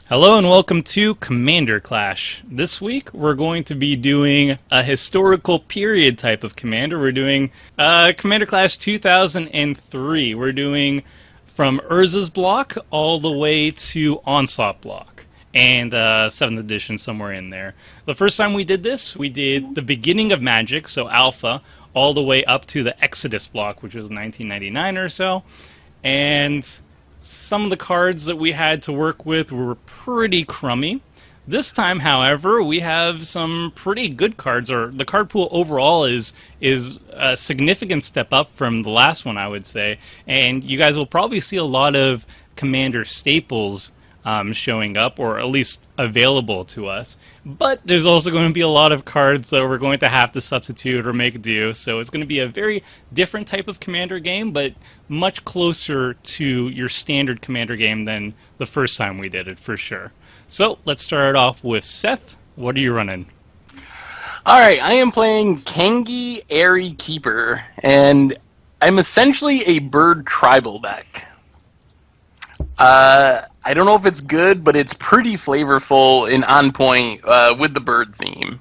Hello and welcome to Commander Clash. This week we're going to be doing a historical period type of commander. We're doing Commander Clash 2003. We're doing from Urza's block all the way to Onslaught block. And 7th edition somewhere in there. The first time we did this, we did the beginning of Magic, so Alpha, all the way up to the Exodus block, which was 1999 or so. And some of the cards that we had to work with were pretty crummy. This time, however, we have some pretty good cards, or the card pool overall is a significant step up from the last one, I would say. And you guys will probably see a lot of Commander staples showing up, or at least available to us. But there's also going to be a lot of cards that we're going to have to substitute or make do, so it's going to be a very different type of Commander game, but much closer to your standard Commander game than the first time we did it, for sure. So, let's start off with Seth. What are you running? Alright, I am playing Kangee, Aerie Keeper, and I'm essentially a bird tribal deck. I don't know if it's good, but it's pretty flavorful and on point with the bird theme.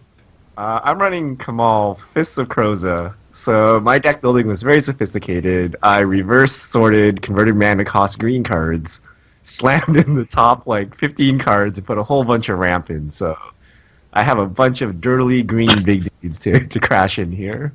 I'm running Kamahl, Fists of Krosa. So my deck building was very sophisticated. I reverse sorted converted mana cost green cards, slammed in the top like 15 cards, and put a whole bunch of ramp in. So I have a bunch of dirtily green big dudes to crash in here.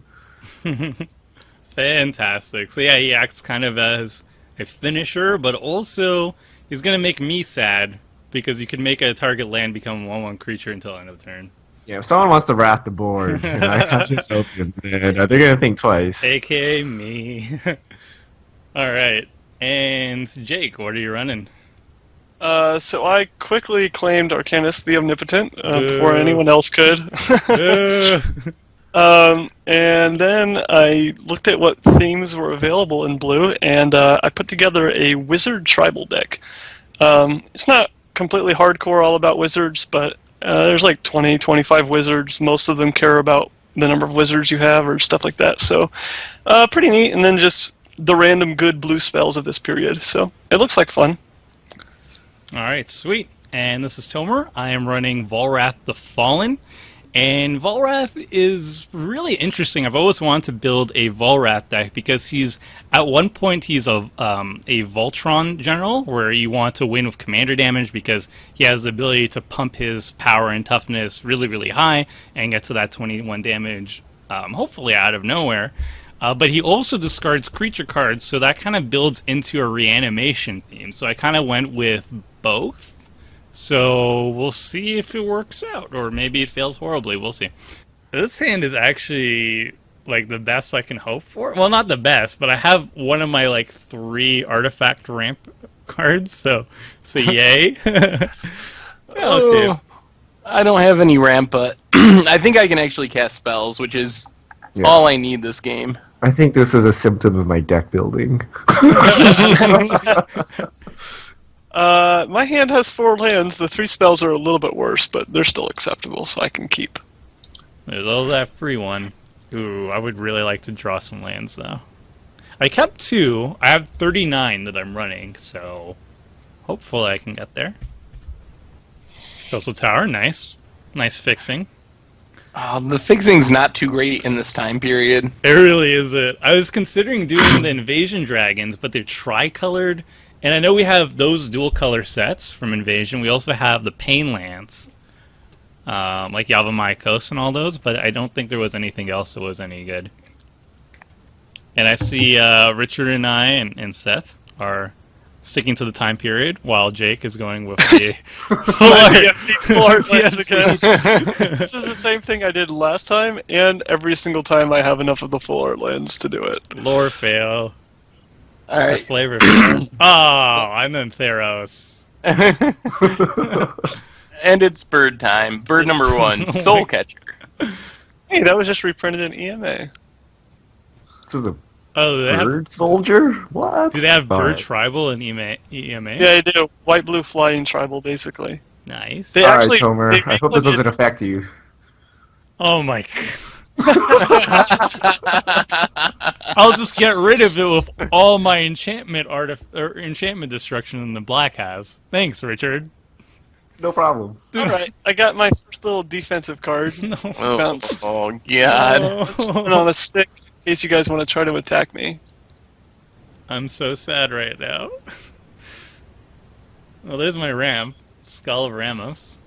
Fantastic. So yeah, he acts kind of as a finisher, but also he's going to make me sad because you can make a target land become a 1/1 creature until end of turn. Yeah, if someone wants to wrath the board and I have this open, then they're going to think twice. AKA me. Alright. And Jake, what are you running? So I quickly claimed Arcanis the Omnipotent before anyone else could. And then I looked at what themes were available in blue, and I put together a wizard tribal deck. It's not completely hardcore all about wizards, but there's like 20, 25 wizards. Most of them care about the number of wizards you have or stuff like that. So pretty neat, and then just the random good blue spells of this period. So it looks like fun. Alright, sweet. And this is Tomer. I am running Volrath the Fallen. And Volrath is really interesting. I've always wanted to build a Volrath deck because at one point he's a Voltron general where you want to win with commander damage because he has the ability to pump his power and toughness really, really high and get to that 21 damage, hopefully out of nowhere. But he also discards creature cards, so that kind of builds into a reanimation theme. So I kind of went with both. So we'll see if it works out, or maybe it fails horribly. We'll see. This hand is actually like the best I can hope for. Well, not the best, but I have one of my like 3 artifact ramp cards, so yay. Okay. I don't have any ramp, but I think I can actually cast spells, which is all I need this game. I think this is a symptom of my deck building. My hand has 4 lands. The 3 spells are a little bit worse, but they're still acceptable, so I can keep. There's all that free one. Ooh, I would really like to draw some lands, though. I kept 2. I have 39 that I'm running, so hopefully I can get there. Coastal Tower, nice. Nice fixing. The fixing's not too great in this time period. It really isn't. I was considering doing the Invasion Dragons, but they're tricolored. And I know we have those dual color sets from Invasion. We also have the Pain Lands, like Yavimaya Coast and all those, but I don't think there was anything else that was any good. And I see Richard and I and Seth are sticking to the time period, while Jake is going with the full art lands again. This is the same thing I did last time, and every single time I have enough of the full art lands to do it. Lore fail. All right. Flavor. Oh, and then Theros. And it's bird time. Bird number 1, Soul Catcher. Hey, that was just reprinted in EMA. This is a they bird soldier? What? Do they have bird tribal in EMA? Yeah, they do. White, blue, flying tribal, basically. Nice. They Alright, Tomer. I hope this doesn't affect you. Oh my god. I'll just get rid of it with all my enchantment enchantment destruction the black has. Thanks, Richard. No problem. All right, I got my first little defensive card. No. Bounce. Oh God. And on a stick, in case you guys want to try to attack me. I'm so sad right now. Well, there's my ramp. Skull of Ramos.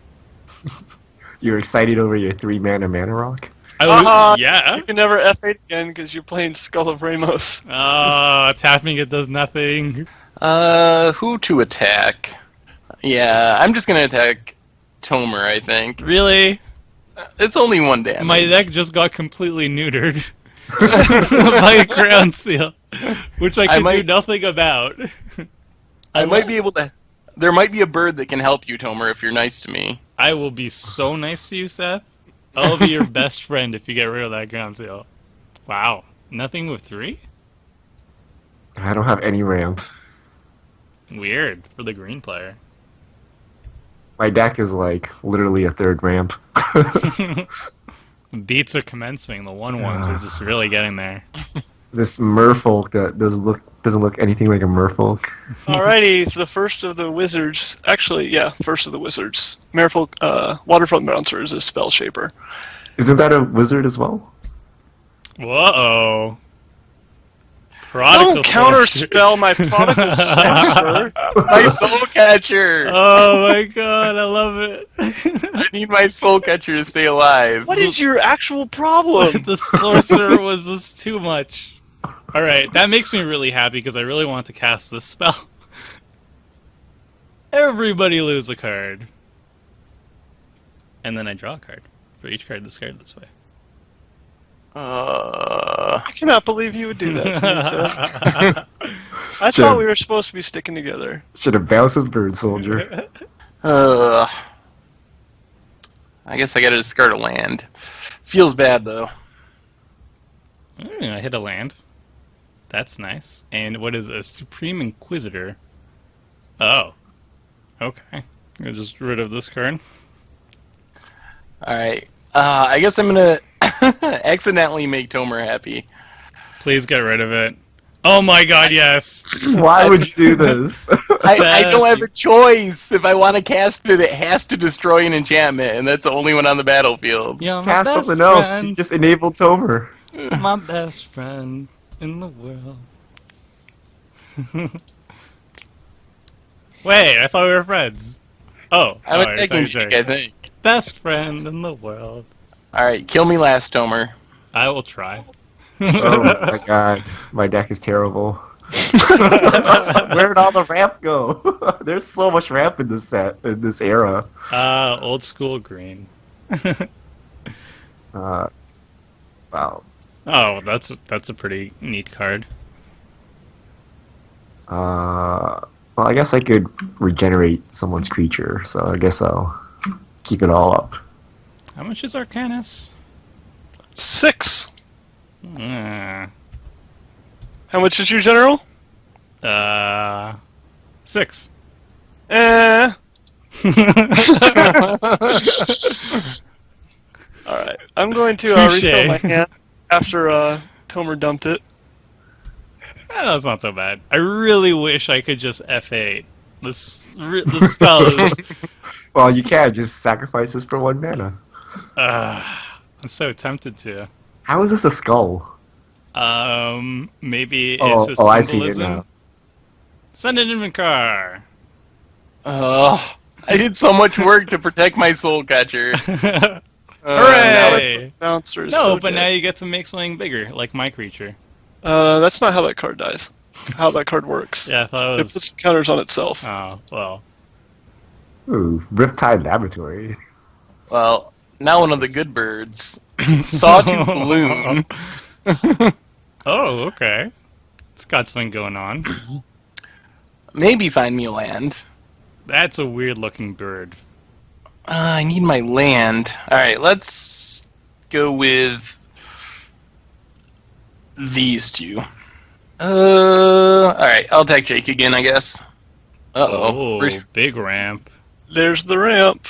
You're excited over your 3-mana mana rock? Yeah. You can never F8 again because you're playing Skull of Ramos. Oh, tapping it does nothing. Who to attack? Yeah, I'm just gonna attack Tomer, I think. Really? It's only 1 damage. My deck just got completely neutered by a ground seal, which I can do nothing about. I might be able to... There might be a bird that can help you, Tomer, if you're nice to me. I will be so nice to you, Seth. I'll be your best friend if you get rid of that ground seal. Wow. Nothing with 3? I don't have any ramp. Weird for the green player. My deck is like literally a 3rd ramp. Beats are commencing. The 1/1s are just really getting there. This merfolk that doesn't look anything like a merfolk. Alrighty, the first of the wizards. Actually, yeah, first of the wizards. Merfolk, Waterfront Bouncer is a spell shaper. Isn't that a wizard as well? Whoa. Don't counterspell my prodigal sorcerer. My soul catcher! Oh my god, I love it. I need my soul catcher to stay alive. What is your actual problem? The sorcerer was just too much. Alright, that makes me really happy because I really want to cast this spell. Everybody lose a card. And then I draw a card for each card discarded this way. I cannot believe you would do that to me, Seth. I thought we were supposed to be sticking together. Should have bounced his bird soldier. I guess I gotta discard a land. Feels bad, though. I hit a land. That's nice. And what is a Supreme Inquisitor? Oh. Okay. I'll just rid of this card. Alright. I guess I'm gonna accidentally make Tomer happy. Please get rid of it. Oh my god, yes! Why would you do this? I don't have a choice. If I want to cast it, it has to destroy an enchantment, and that's the only one on the battlefield. You're my Cast best something else. friend. You just enable Tomer. My best friend in the world. Wait, I thought we were friends. Oh, I'm I attacking thought you were Jake, I think. best friend in the world. Alright, kill me last, Tomer. I will try. Oh my god, my deck is terrible. Where'd all the ramp go? There's so much ramp in this set, in this era. Old school green. Wow. Oh, that's a pretty neat card. Well, I guess I could regenerate someone's creature, so I guess I'll keep it all up. How much is Arcanis? 6. Uh, How much is your general? 6. Alright, I'm going to Touche. refill my hand after Tomer dumped it. That's not so bad. I really wish I could just F8. This spell is... Well, you can just sacrifice this for 1 mana. I'm so tempted to. How is this a skull? Maybe it's Oh, just I see it symbolism. now. Send an Invencar. Oh, I did so much work to protect my soul catcher. Hooray! Bouncer is No, so but dead. now you get to make something bigger, like my creature. That's not how that card dies. How that card works. Yeah, I thought it It was... puts counters on itself. Oh, well. Ooh, Riptide Laboratory. Well, now one of the good birds. Sawtooth Loon. Oh, okay. It's got something going on. Maybe find me a land. That's a weird-looking bird. I need my land. Alright, let's go with these two. Alright, I'll attack Jake again, I guess. Uh-oh. Oh, big ramp. There's the ramp.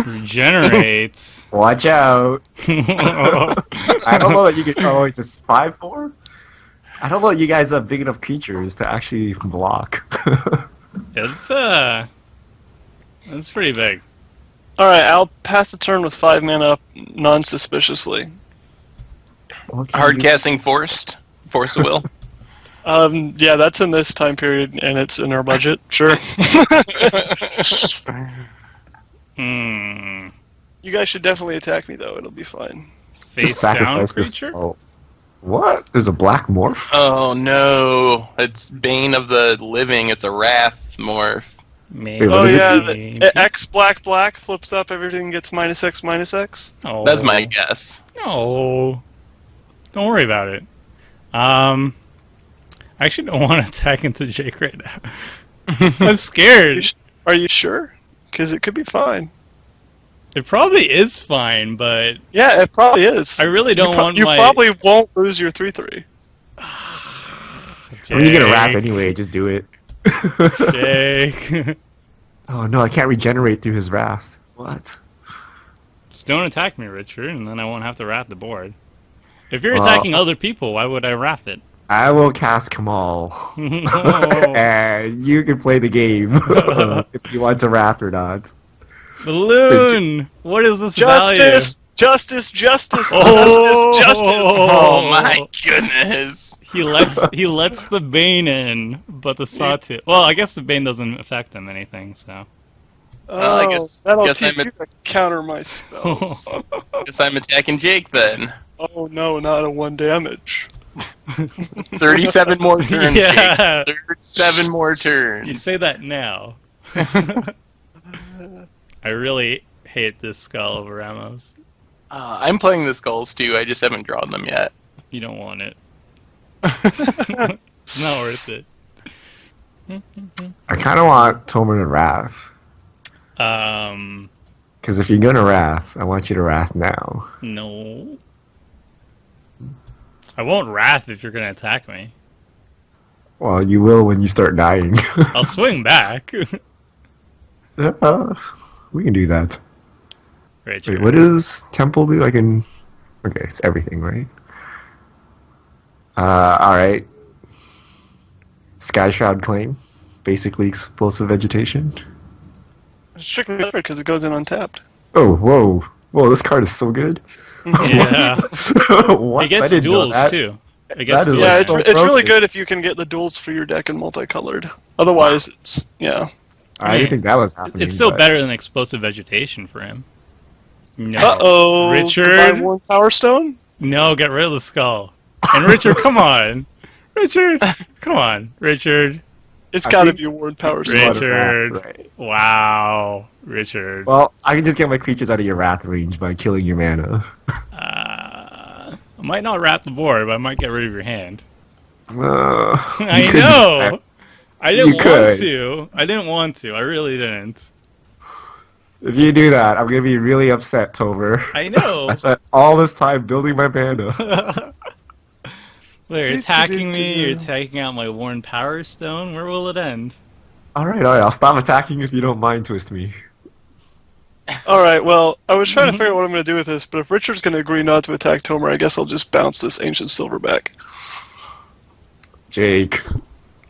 Regenerates. Watch out! I don't know that you can. Oh, it's a 5/4. I don't know that you guys have big enough creatures to actually block. It's pretty big. Alright, I'll pass the turn with 5 mana non-suspiciously. Hard casting forced. Force of will. Yeah, that's in this time period, and it's in our budget. Sure. Hmm. You guys should definitely attack me, though. It'll be fine. Face Just down sacrifice this. creature? Oh. What? There's a black morph? Oh no! It's Bane of the Living. It's a Wrath morph. Maybe. What Oh is it? yeah, the X black flips up. Everything gets -X. Oh. That's my guess. No. Don't worry about it. I actually don't want to attack into Jake right now. I'm scared. Are you sure? Because it could be fine. It probably is fine, but Yeah, it probably is. I really don't want You my... probably won't lose your 3/3. When you get a wrap anyway, just do it. Jake. Oh no, I can't regenerate through his wrath. What? Just don't attack me, Richard, and then I won't have to wrath the board. If you're Well- attacking other people, why would I wrath it? I will cast Kamahl. No. And you can play the game if you want to wrath or not. Balloon! What is this Justice! value? Justice! Oh! Justice! Oh my goodness! He lets the Bane in, but the Sawtooth... Well, I guess the Bane doesn't affect him anything, so... Well, I guess- that'll guess teach I'm you to counter my spells. Guess I'm attacking Jake then. Oh no, not a 1 damage. 37 more turns. Yeah. Jake. 37 more turns. You say that now. I really hate this Skull of Ramos. I'm playing the skulls too. I just haven't drawn them yet. You don't want it. It's not worth it. I kind of want Tomer to wrath. Um... Because if you're gonna wrath, I want you to wrath now. No. I won't wrath if you're gonna attack me. Well, you will when you start dying. I'll swing back. We can do that. Richard. Wait, what does Temple do? I can... Okay, it's everything, right? Alright. Sky Shroud Claim. Basically explosive vegetation. It's strictly different because it goes in untapped. Oh, whoa. Whoa, this card is so good. Yeah. What? It gets I didn't know duels that. too. It gets That is duels. Yeah, like it's so really broken. good if you can get the duels for your deck in multicolored. Otherwise, it's I didn't think that was happening. It's still but- better than explosive vegetation for him. No. Uh-oh. Richard? Goodbye, Warren Power Stone? No, get rid of the skull. And Richard, come on. Richard, come on. Richard. It's I got to think- be a Warren Power Stone. Richard. Right. Wow. Richard. Well, I can just get my creatures out of your wrath range by killing your mana. I might not wrap the board, but I might get rid of your hand. You I could do know. that. I didn't You want could. to. I didn't want to. I really didn't. If you do that, I'm gonna be really upset, Tomer. I know. I spent all this time building my mana. Wait, you're attacking me, you're taking out my Worn Power Stone? Where will it end? Alright, I'll stop attacking if you don't mind twist me. Alright, well, I was trying to figure out what I'm going to do with this, but if Richard's going to agree not to attack Tomer, I guess I'll just bounce this Ancient Silverback. Jake.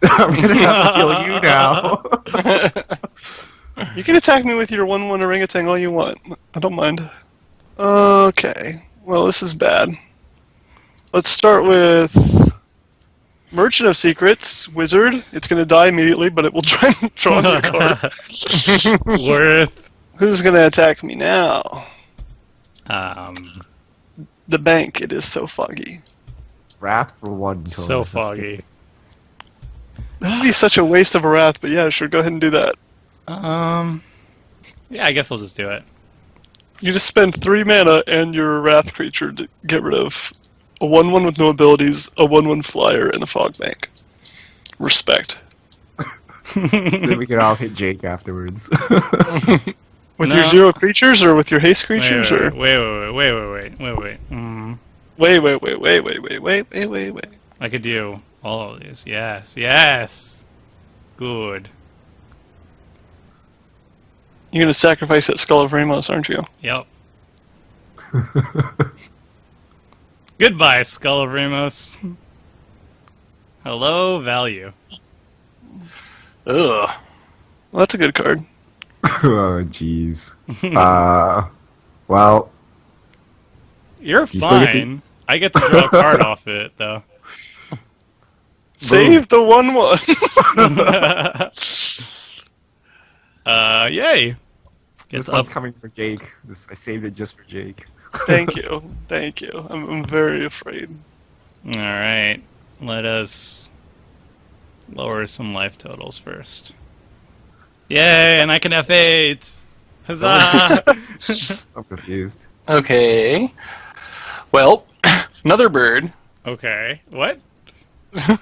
I'm gonna have to kill you now. You can attack me with your 1/1 orangutan all you want. I don't mind. Okay. Well, this is bad. Let's start with Merchant of Secrets, Wizard. It's going to die immediately, but it will try and draw a new card. Worth. Who's going to attack me now? The bank. It is so foggy. Wrath for one. Tomer. So foggy. That would be such a waste of a wrath, but yeah, sure, go ahead and do that. Yeah, I guess I'll just do it. You just spend 3 mana and your wrath creature to get rid of a 1/1 with no abilities, a 1/1 flyer, and a fog bank. Respect. Then we can all hit Jake afterwards. With No. your 0 creatures or with your haste Wait, creatures? wait, or wait. Wait. I could do all of these. Yes, yes. Good. You're gonna sacrifice that Skull of Ramos, aren't you? Yep. Goodbye, Skull of Ramos. Hello, value. Ugh. Well, that's a good card. Oh, jeez. Well, You're You still get to- fine. I get to draw a card off it, though. Save the 1/1. Yay! this Gets one's up. coming for Jake. I saved it just for Jake. Thank you. Thank you. I'm very afraid. Alright. Let us lower some life totals first. Yay! And I can F8! Huzzah! I'm confused. Okay. Well, another bird. Okay. What?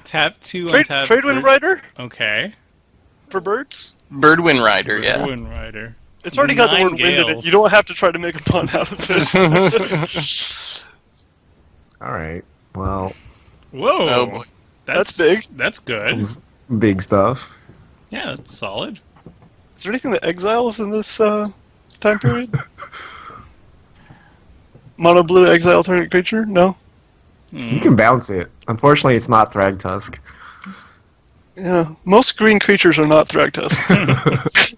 Tap 2 on Trade tap. Wind Rider Okay. for birds? Birdwind Rider, yeah. Wind Rider. It's already got the 9 word wind in it. gales. You don't have to try to make a pun out of it. Alright. Well, Whoa! Oh, boy. That's big. That's good. big stuff. Yeah, that's solid. Is there anything that exiles in this time period? Mono blue exile target creature? No? You can bounce it. Unfortunately, it's not Thragtusk. Yeah. Most green creatures are not Thragtusk.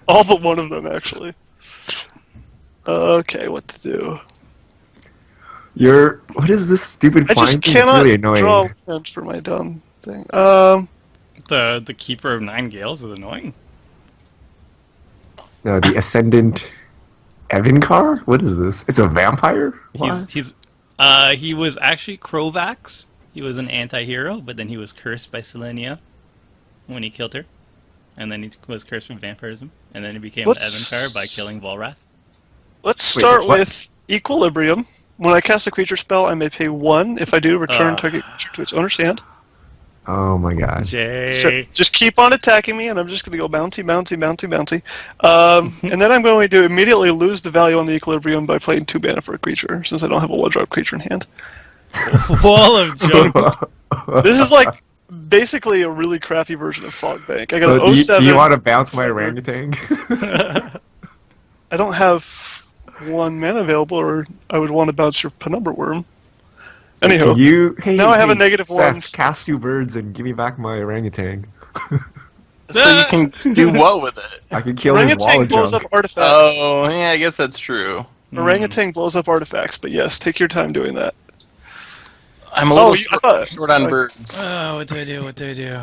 All but one of them, actually. Okay, what to do? What is this stupid I flying just thing? It's cannot really annoying. draw lands for my dumb thing. The Keeper of 9 Gales is annoying. No, the Ascendant Evancar? What is this? It's a vampire? What? He was actually Krovax. He was an anti-hero, but then he was cursed by Selenia when he killed her. And then he was cursed with vampirism. And then he became Let's- Evancar by killing Volrath. Let's Wait, start what? with Equilibrium. When I cast a creature spell, I may pay 1. If I do, return Ah. target creature to its owner's hand. Oh my god. Jay. Sure. Just keep on attacking me, and I'm just going to go bouncy, bouncy, bouncy, bouncy. And then I'm going to immediately lose the value on the Equilibrium by playing 2 mana for a creature, since I don't have a 1-drop creature in hand. Wall of junk. This is like basically a really crappy version of Fog Bank. I got So an do 07. you want to bounce my orangutan? I don't have 1 mana available, or I would want to bounce your Penumbra Worm. Anywho, Hey, now I have a hey, negative Seth, 1. cast 2 birds and give me back my orangutan. So you can do what with it? I can kill his wall Orangutan of blows junk. up artifacts. Oh, yeah, I guess that's true. Orangutan blows up artifacts, but yes, take your time doing that. I'm a little I thought- short on birds. Oh, what do I do? What do I do?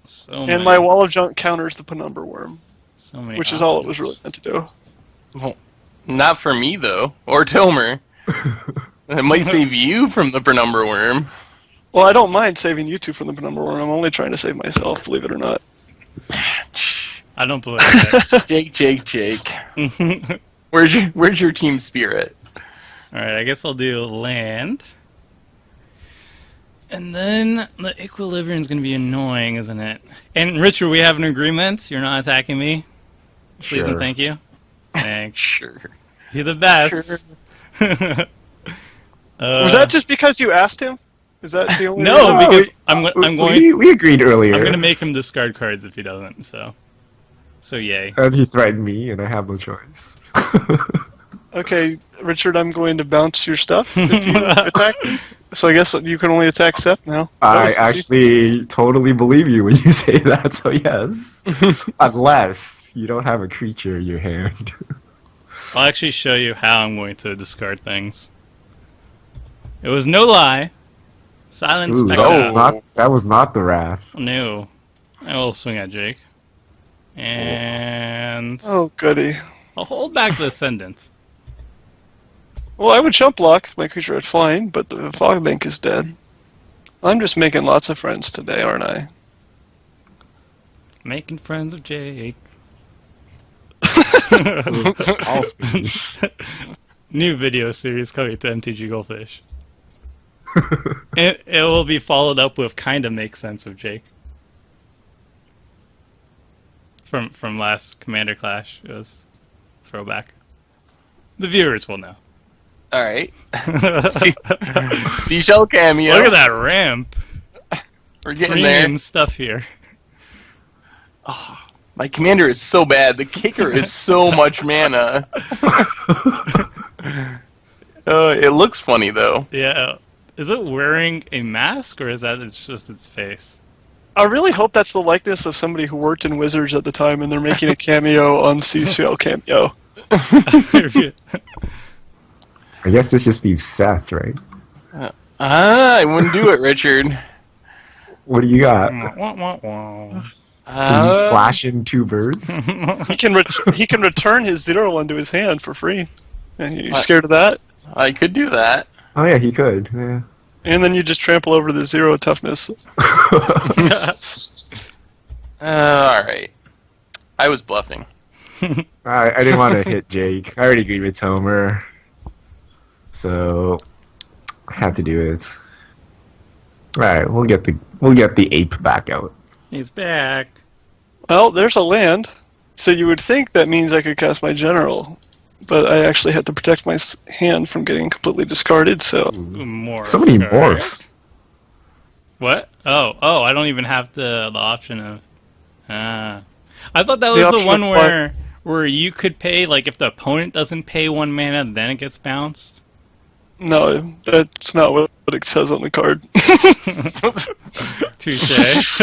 So And my Wall of Junk counters the Penumbra Worm, so many which is all it options. was really meant to do. Well, not for me, though. Or Tilmer. It might save you from the Penumbra Worm. Well, I don't mind saving you 2 from the Penumbra Worm. I'm only trying to save myself, believe it or not. I don't believe it. Jake. Where's your team spirit? Alright, I guess I'll do land. And then the Equilibrium's gonna be annoying, isn't it? And Richard, we have an agreement. You're not attacking me. Please and Sure. thank you. Thanks. Sure. You're the best. Was that just because you asked him? Is that the only no, reason? because I'm going. We agreed earlier. I'm gonna make him discard cards if he doesn't. So yay. And he threatened me, and I have no choice. Okay, Richard, I'm going to bounce your stuff if you attack me. So I guess you can only attack Seth now. That I was easy. actually totally believe you when you say that, so yes. Unless you don't have a creature in your hand. I'll actually show you how I'm going to discard things. It was no lie. Silent Ooh, Spectre. that was not the wrath. No. I will swing at Jake. And Oh, goody. I'll hold back the Ascendant. Well, I would jump block if my creature had flying, but the Fog Bank is dead. I'm just making lots of friends today, aren't I? Making friends with Jake. All speed. New video series coming to MTG Goldfish. It will be followed up with Kinda Makes Sense of Jake. From last Commander Clash. It was throwback. The viewers will know. Alright. Seashell cameo. Look at that ramp. We're getting Premium there. stuff here. Oh, my commander is so bad. The kicker is so much mana. It looks funny, though. Yeah. Is it wearing a mask or is that it's just its face? I really hope that's the likeness of somebody who worked in Wizards at the time, and they're making a cameo on Seashell Cameo. I guess this just leaves Seth, right? I wouldn't do it, Richard. What do you got? Wah, wah, wah. Can you flash in 2 birds? He can return his 0/1 to his hand for free. And you scared of that? I could do that. Oh yeah, he could. Yeah. And then you just trample over the 0 toughness. Alright. I was bluffing. I didn't want to hit Jake. I already agreed with Tomer, so I have to do it. All right, we'll get the ape back out. He's back. Well, there's a land, so you would think that means I could cast my general, but I actually had to protect my hand from getting completely discarded. So More. So many morphs. What? Oh! I don't even have the option of. I thought that was the one where you could pay, like, if the opponent doesn't pay 1 mana, then it gets bounced. no, that's not what it says on the card. Touche.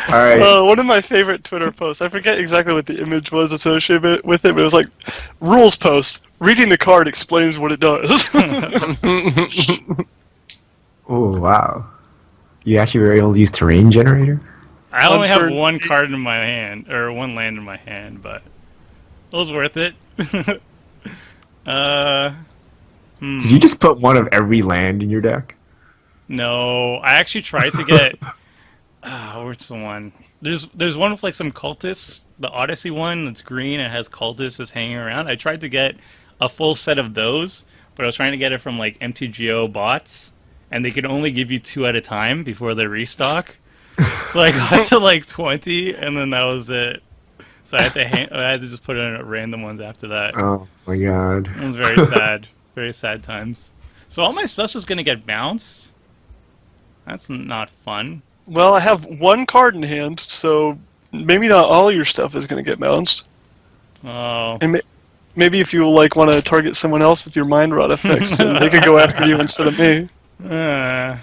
All right. One of my favorite Twitter posts, I forget exactly what the image was associated with it, but it was like, rules post, reading the card explains what it does. Oh wow! You actually were able to use terrain generator. I only have turn 1 card in my hand, or 1 land in my hand, but it was worth it. Did you just put 1 of every land in your deck? No, I actually tried to get. Where's the one? There's one with, like, some cultists. The Odyssey one that's green and has cultists just hanging around. I tried to get a full set of those, but I was trying to get it from, like, MTGO bots, and they could only give you 2 at a time before they restock. So I got to, like, 20, and then that was it. So I had to just put in random ones after that. Oh my god! It was very sad. Very sad times. So all my stuff's just gonna get bounced? That's not fun. Well, I have 1 card in hand, so maybe not all your stuff is going to get bounced. Oh. And maybe if you like want to target someone else with your mind rot effects, then they could go after you instead of me. I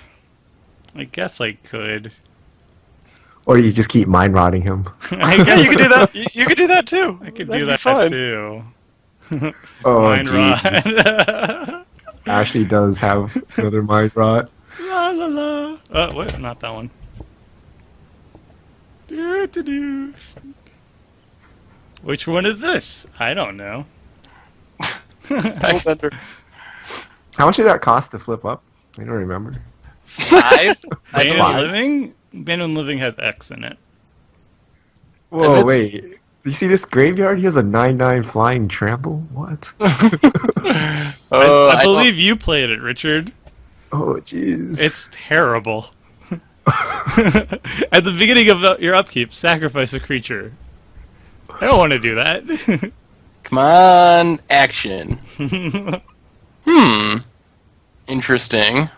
guess I could. Or you just keep mind rotting him. I Yeah, guess you could do that. You could do that too. I could That'd do be that fine. too. Oh Mind jeez! rot. Ashley does have another mind rot. La la la. Oh, wait, not that one. Do. Which one is this? I don't know. Hellbender. How much did that cost to flip up? I don't remember. 5? Bane five. and Living? Bane and Living has X in it. Whoa, it's- wait. You see this graveyard? He has a 9/9 flying trample? What? I believe you played it, Richard. Oh, jeez. It's terrible. At the beginning of your upkeep, sacrifice a creature. I don't want to do that. Come on, action. Interesting.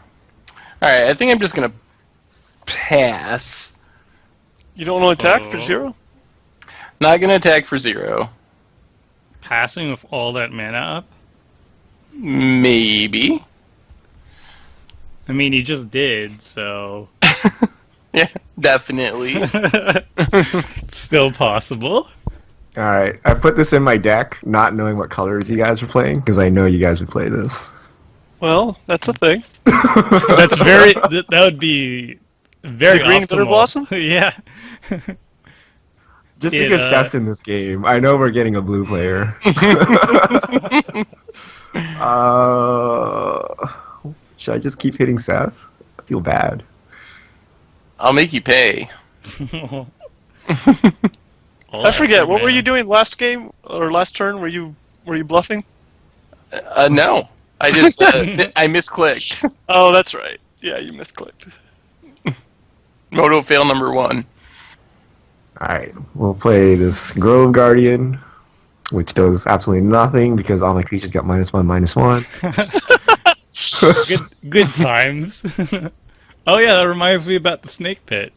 Alright, I think I'm just gonna pass. You don't want to attack for Oh. 0? Not gonna attack for 0. Passing with all that mana up? Maybe. I mean, you just did, so... Yeah, definitely. It's still possible. Alright, I put this in my deck, not knowing what colors you guys were playing, because I know you guys would play this. Well, that's a thing. That's very... that would be very The green optimal. glitter blossom? Yeah. Just It, because Seth's in this game, I know we're getting a blue player. Should I just keep hitting Seth? I feel bad. I'll make you pay. I forget. What were you doing last game or last turn? Were you bluffing? No. I just, I misclicked. Oh, that's right. Yeah, you misclicked. Moto fail number 1. Alright, we'll play this Grove Guardian, which does absolutely nothing because all my creatures got -1/-1. Good times. Oh yeah, that reminds me about the snake pit.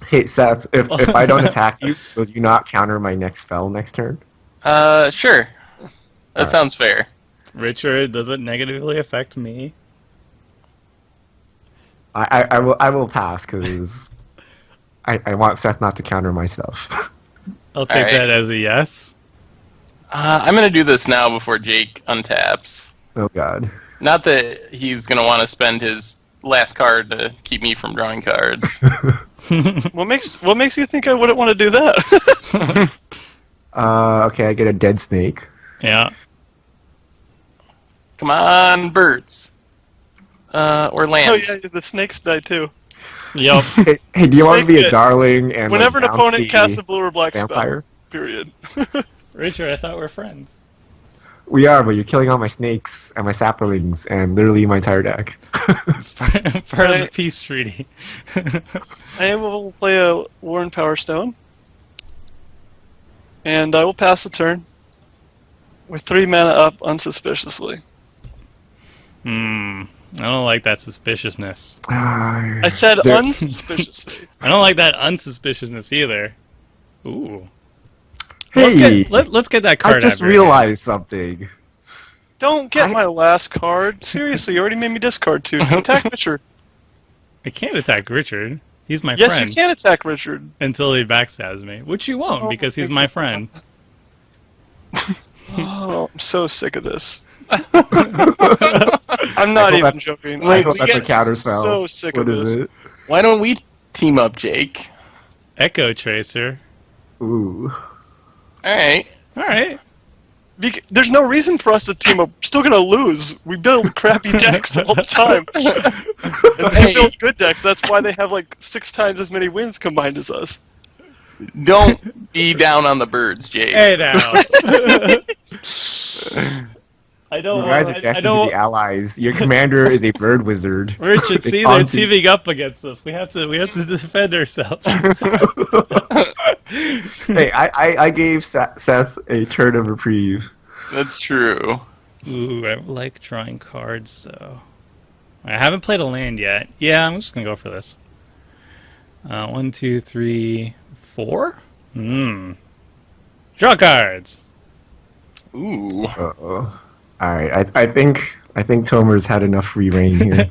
Hey Seth, if I don't attack you, will you not counter my next spell next turn? Sure. That sounds fair. Richard, does it negatively affect me? I will pass because I want Seth not to counter my stuff. I'll take Alright. that as a yes. I'm gonna do this now before Jake untaps. Oh God. Not that he's gonna want to spend his last card to keep me from drawing cards. What makes you think I wouldn't want to do that? Okay, I get a dead snake. Yeah. Come on, birds. Or Oh lands. yeah, the snakes die too. Yep. Hey, do you want to be Snake a it. darling and Whenever an like, opponent bouncy casts a blue or black vampire? spell, period. Richard, I thought we were friends. We are, but you're killing all my snakes and my saplings and literally my entire deck. It's part of the Right. peace treaty. I will play a Warren Power Stone, and I will pass the turn with 3 mana up unsuspiciously. I don't like that suspiciousness. I said There- unsuspiciously. I don't like that unsuspiciousness either. Ooh. Hey, Let's get that card I just out of your hand. realized something. Don't get I- my last card. Seriously, you already made me discard 2. Attack Richard. I can't attack Richard. He's my Yes, friend. you can attack Richard. Until he backstabs me. Which you won't, Oh, because he's my friend. Oh, I'm so sick of this. I'm I not hope even that's- joking. I I'm hope that's a Yes, counter spell. so sick What of is this. it? Why don't we team up, Jake? Echo Tracer. Ooh. Alright. Alright. There's no reason for us to team up. We're still gonna lose. We build crappy decks all the time. And they Hey. build good decks. That's why they have like 6 times as many wins combined as us. Don't be down on the birds, Jake. Hey now. I don't You guys are I destined to don't be allies. Your commander is a bird wizard. Richard, It's see, they're on to- teaming up against us. We have to defend ourselves. Hey, I gave Seth a turn of reprieve. That's true. Ooh, I like drawing cards, so I haven't played a land yet. Yeah, I'm just gonna go for this. 1, 2, 3, 4. Draw cards. Ooh. Uh-oh. Alright, I think Tomer's had enough free reign here.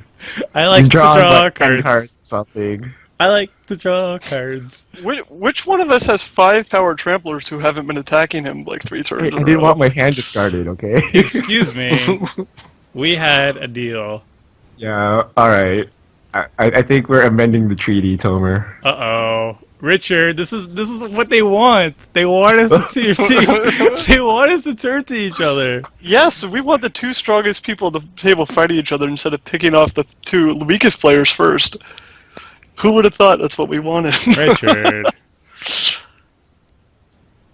I like He's to drawing draw like 10 cards. cards or something. I like to draw cards. Which one of us has 5 power tramplers who haven't been attacking him like 3 turns? Hey, in I a didn't row? want my hand discarded, okay? Excuse me. We had a deal. Yeah, alright. I think we're amending the treaty, Tomer. Uh-oh. Richard, this is what they want. They want us to they want us to turn to each other. Yes, we want the 2 strongest people at the table fighting each other instead of picking off the 2 weakest players first. Who would have thought that's what we wanted? Richard.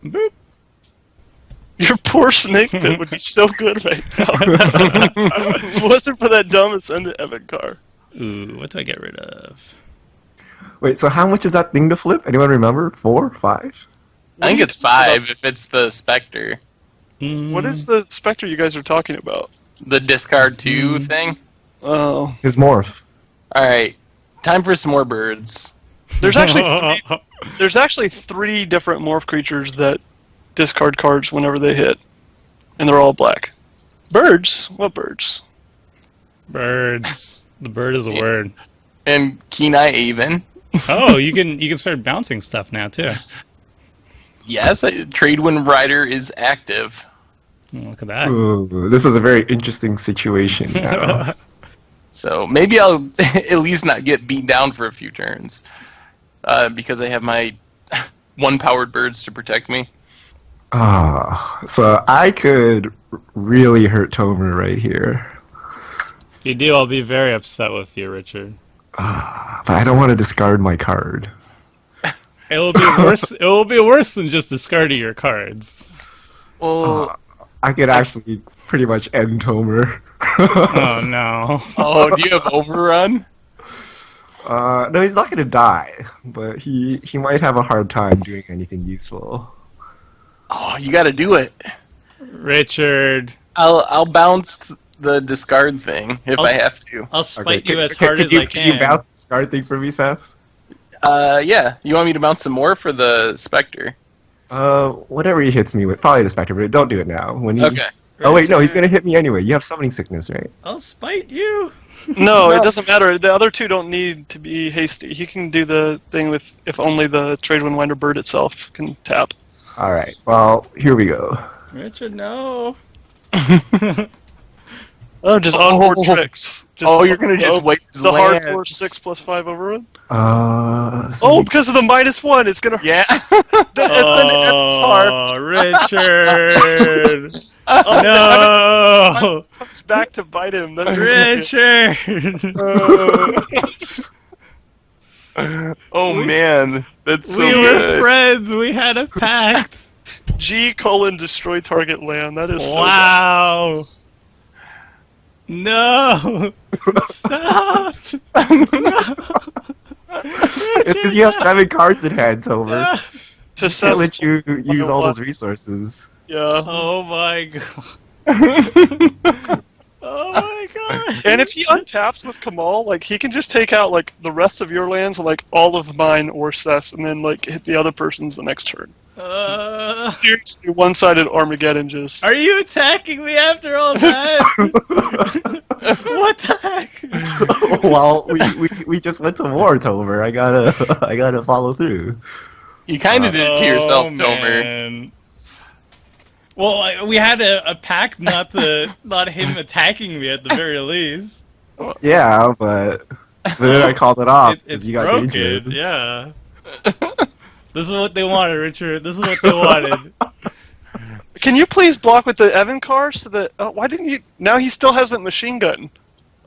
Boop. Your poor snake pit would be so good right now. If it wasn't for that dumb Ascendant Evan car. Ooh, what do I get rid of? Wait, so how much is that thing to flip? Anyone remember? 4? 5? I think it's 5 if it's the Spectre. What is the Spectre you guys are talking about? The discard 2 thing. Oh, His morph. Alright. Time for some more birds. there's actually 3 different morph creatures that discard cards whenever they hit, and they're all black. Birds? What birds? Birds. The bird is a word. And Kenai Aven. Oh, you can start bouncing stuff now too. Yes, Tradewind Rider is active. Oh, look at that. Ooh, this is a very interesting situation now. So maybe I'll at least not get beat down for a few turns. Because I have my 1-powered birds to protect me. So I could really hurt Tomer right here. If you do, I'll be very upset with you, Richard. But I don't want to discard my card. It will be worse. It will be worse than just discarding your cards. Well, I could actually pretty much end Tomer. Oh no. do you have Overrun? No, he's not going to die, but he might have a hard time doing anything useful. Oh, you gotta do it. Richard, I'll bounce the discard thing if I have to. I'll spite you as Can hard as you, I Can you can. bounce the discard thing for me, Seth? Yeah. You want me to bounce some more for the Spectre? Whatever he hits me with. Probably the Spectre, but don't do it now. When he, Okay. Oh wait, no, he's gonna hit me anyway. You have summoning sickness, right? I'll spite you. No, it doesn't matter. The other two don't need to be hasty. He can do the thing with if only the Trade Windwinder bird itself can tap. Alright, well, here we go. Richard, no. Oh, just onboard tricks. You're gonna just wait the hardcore 6+5 overrun? So Oh, because of the -1, it's gonna. Yeah. Oh, Richard. No. Comes back to bite him. That's Richard. Oh man, that's so We were good. friends. We had a pact. G:destroy target land. That is so Wow. No. Stop. it's because you have 7 cards in hand, Tomer. Ah. To Can't let you use all what? those resources. Yeah. Oh my god. Oh my god. And if he untaps with Kamahl, like he can just take out like the rest of your lands, like all of mine or Seth's, and then like hit the other person's the next turn. Seriously, one-sided Armageddon just. Are you attacking me after all that? What the heck? Well, we just went to war, Tomer. I gotta follow through. You kind of did it to yourself, Tomer. Man. Well, we had a pact not him attacking me at the very least. Yeah, but then I called it off. It's you got broken. dangerous. Yeah. This is what they wanted, Richard. This is what they wanted. Can you please block with the Evan car so that? Why didn't you? Now he still has that machine gun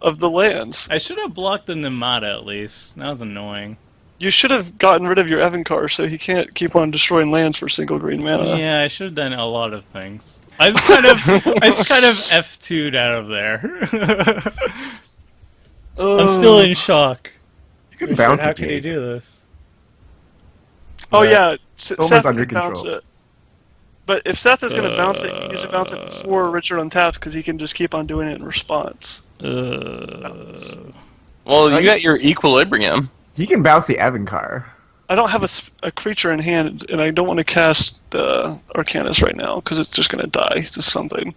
of the lands. I should have blocked the Nemata at least. That was annoying. You should have gotten rid of your Evan car so he can't keep on destroying lands for single green mana. Yeah, I should have done a lot of things. I just kind of F2'd out of there. I'm still in shock. You can bounce How it, can he Jake. do this? Oh yeah, Almost Seth under can bounce control. it. But if Seth is going to bounce it, he needs to bounce it before Richard untaps because he can just keep on doing it in response. Well, you got your equilibrium. He can bounce the Evan car. I don't have a creature in hand, and I don't want to cast Arcanis right now because it's just going to die to something.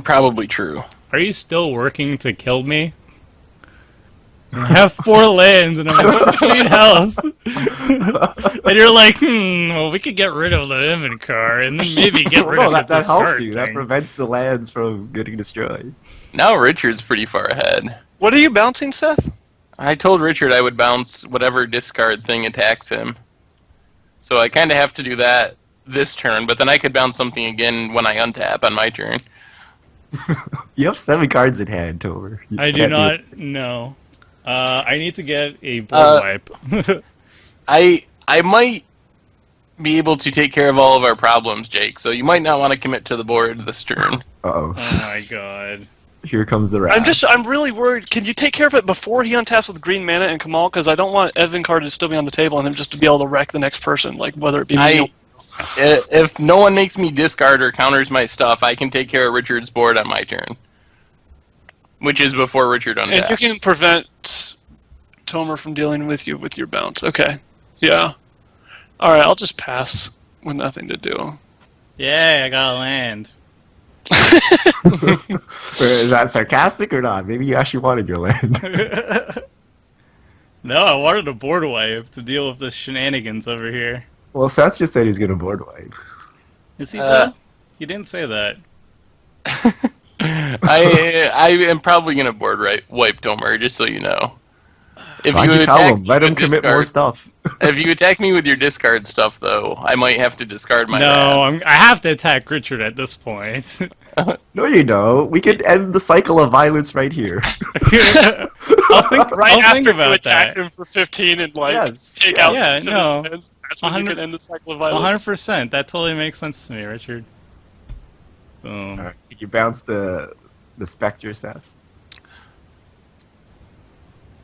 Probably true. Are you still working to kill me? I have 4 lands and I'm at 16 health. And you're like, well, we could get rid of the Invencar and then maybe get rid of that this helps card you. That thing. prevents the lands from getting destroyed. Now Richard's pretty far ahead. What are you bouncing, Seth? I told Richard I would bounce whatever discard thing attacks him. So I kind of have to do that this turn, but then I could bounce something again when I untap on my turn. You have 7 cards in hand, Tomer. You I do can't not know. I need to get a board wipe. I might be able to take care of all of our problems, Jake, so you might not want to commit to the board this turn. Uh-oh. Oh my god. Here comes the wrath. I'm really worried. Can you take care of it before he untaps with green mana and Kamahl? Because I don't want Evan card to still be on the table and him just to be able to wreck the next person, like whether it be me. If no one makes me discard or counters my stuff, I can take care of Richard's board on my turn. Which is before Richard untaps. And you can prevent Tomer from dealing with you with your bounce. Okay. Yeah. Alright, I'll just pass with nothing to do. Yay, I got a land. Is that sarcastic or not? Maybe you actually wanted your land. No, I wanted a board wipe to deal with the shenanigans over here. Well, Seth just said he's going to board wipe. Is he that? He didn't say that. I am probably going to board wipe Tomer, just so you know. If Why'd you tell attack him? Let me him with commit more stuff. If you attack me with your discard stuff, though, I might have to discard my wrath. I have to attack Richard at this point. No, you don't. We could end the cycle of violence right here. I'll think After you about attack that. him for 15 and like Yes. take out Yeah, his no. hands, that's when you 100 can end the cycle of violence. 100%. That totally makes sense to me, Richard. Boom. Alright, Did you bounce the Spectre, Seth?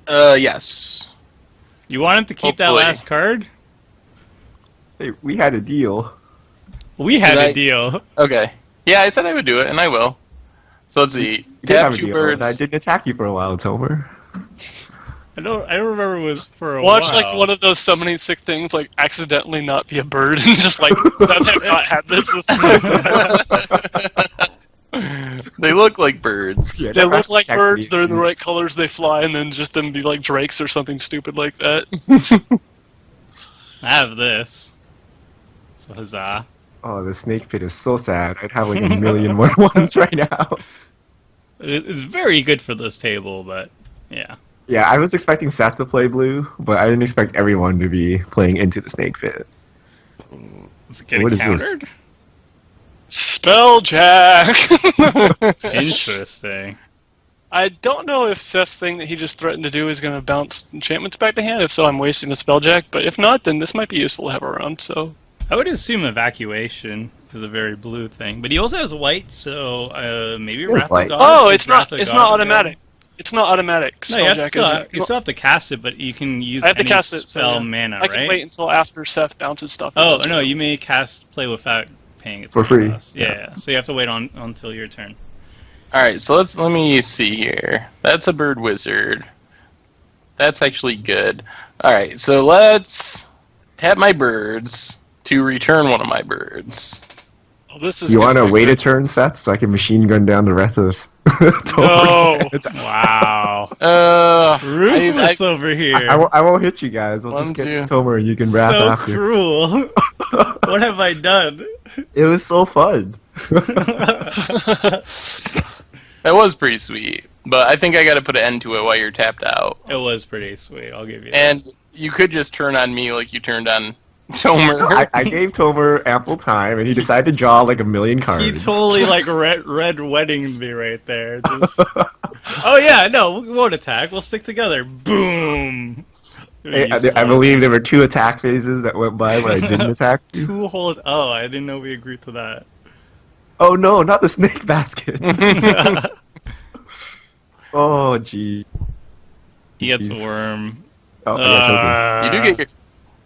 Yes. You want him to keep that Hopefully. last card? Hey, we had a deal. We had Did a I- deal. Okay. Yeah, I said I would do it, and I will. So let's see. You did Tap have a 2 deal, birds. and I didn't attack you for a while, Tomer. I don't remember it was for a Watch while. like one of those summoning sick things like accidentally not be a bird and just like Seth have not had this. They look like birds. Yeah, They that look like check birds, they're in the these. right colors, they fly, and then just them be like drakes or something stupid like that. I have this. So huzzah. Oh, the snake pit is so sad. I'd have like a million more ones right now. It's very good for this table, but yeah. Yeah, I was expecting Seth to play blue, but I didn't expect everyone to be playing into the snake pit. Is it getting What is this? countered? Spelljack! Interesting. I don't know if Seth's thing that he just threatened to do is going to bounce enchantments back to hand. If so, I'm wasting a Spelljack. But if not, then this might be useful to have around. So I would assume evacuation is a very blue thing, but he also has white, so maybe has Wrath of white. God. oh, Is it's Wrath not. of It's God not again? automatic. It's not automatic. No, you, have to Spelljack you still have to cast it, but you can use I have to any cast it. spell So, yeah. mana, I can right? wait until after Seth bounces stuff. Oh no, you may cast play without paying it For free. cost. Yeah, so you have to wait until your turn. All right, so let me see here. That's a bird wizard. That's actually good. All right, so let's tap my birds to return one of my birds. Oh, this is. You gonna want to be wait good. a turn, Seth, so I can machine gun down the rest of No. Wow, I, ruthless over here. I won't hit you guys. I'll One, just get two. Tomer and you can wrap So after. cruel. What have I done? It was so fun. that was pretty sweet, but I think I got to put an end to it while you're tapped out. It was pretty sweet. I'll give you that. And you could just turn on me like you turned on Tomer. I gave Tomer ample time, and he decided to draw like a million cards. He totally like red wedding me right there. Just... Oh yeah, no, we won't attack. We'll stick together. Boom. I believe there were 2 attack phases that went by when I didn't attack. Two hold. Oh, I didn't know we agreed to that. Oh no, not the snake basket. Oh gee. He gets a Jeez. worm. Oh, I got You do get your...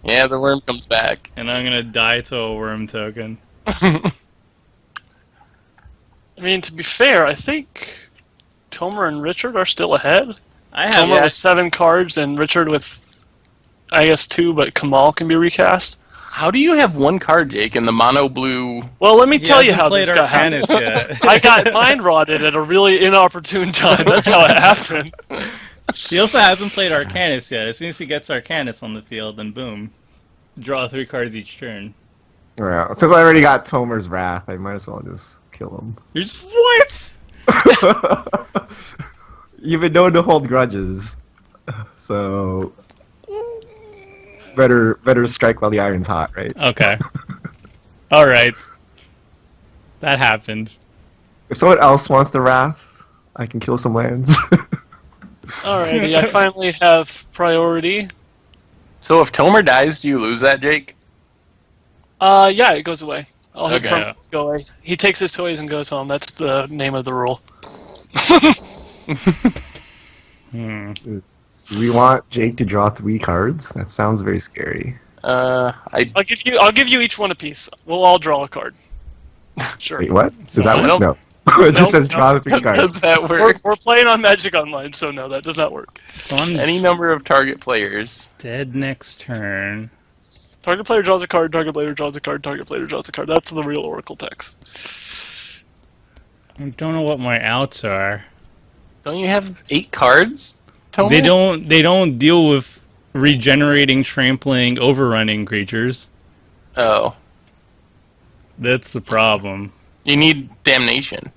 Yeah, the worm comes back. And I'm gonna die to a worm token. I mean, to be fair, I think Tomer and Richard are still ahead. I have. Tomer with 7 cards and Richard with, I guess, 2, but Kamahl can be recast. How do you have 1 card, Jake, in the mono blue? Well, let me He tell you hasn't how played this got happened. Arcanis yet. I got mind rotted at a really inopportune time. That's how it happened. He also hasn't played Arcanis yet. As soon as he gets Arcanis on the field, then boom, draw 3 cards each turn. Well, since I already got Tomer's Wrath, I might as well just kill him. You're just what? You've been known to hold grudges, so better strike while the iron's hot, right? Okay. All right. That happened. If someone else wants the Wrath, I can kill some lands. Alrighty, I finally have priority. So if Tomer dies, do you lose that, Jake? Yeah, it goes away. All his Okay. permanents go away. He takes his toys and goes home. That's the name of the rule. Do we want Jake to draw 3 cards? That sounds very scary. I'll give you each one a piece. We'll all draw a card. Sure. Wait, what? Does that I work? don't- No. It just Nope, says draw 3 cards. Does that We're, work? we're playing on Magic Online, so no, that does not work. So I'm Any number of target players. dead next turn. Target player draws a card, target player draws a card, target player draws a card. That's the real Oracle text. I don't know what my outs are. Don't you have 8 cards, Tomer? They don't deal with regenerating, trampling, overrunning creatures. Oh. That's the problem. You need Damnation.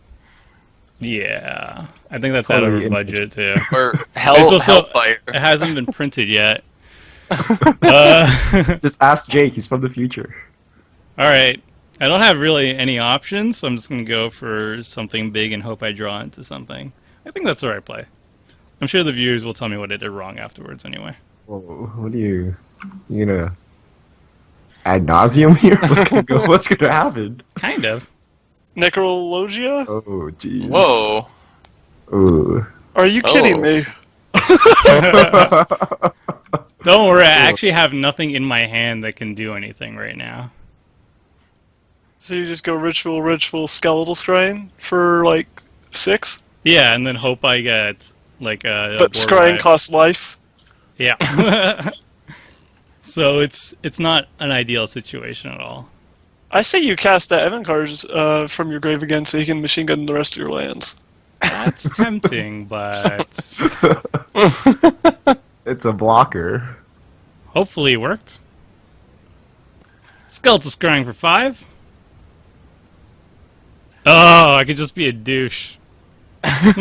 Yeah, I think that's out of Totally our budget too. Or It's also- Hellfire. It hasn't been printed yet. Just ask Jake, he's from the future. All right. I don't have really any options, so I'm just going to go for something big and hope I draw into something. I think that's the right play. I'm sure the viewers will tell me what I did wrong afterwards anyway. Whoa, what are you gonna ad nauseum here? What's gonna happen? Kind of. Necrologia? Oh, jeez. Whoa. Ooh. Are you kidding me? Don't worry, I actually have nothing in my hand that can do anything right now. So you just go ritual, skeletal scrying for like 6? Yeah, and then hope I get like a But board scrying wipe. costs life. Yeah. So it's not an ideal situation at all. I say you cast that Evankars from your grave again so you can machine gun the rest of your lands. That's tempting, but It's a blocker. hopefully it worked. Skeletal scrying for 5. Oh, I could just be a douche. 2.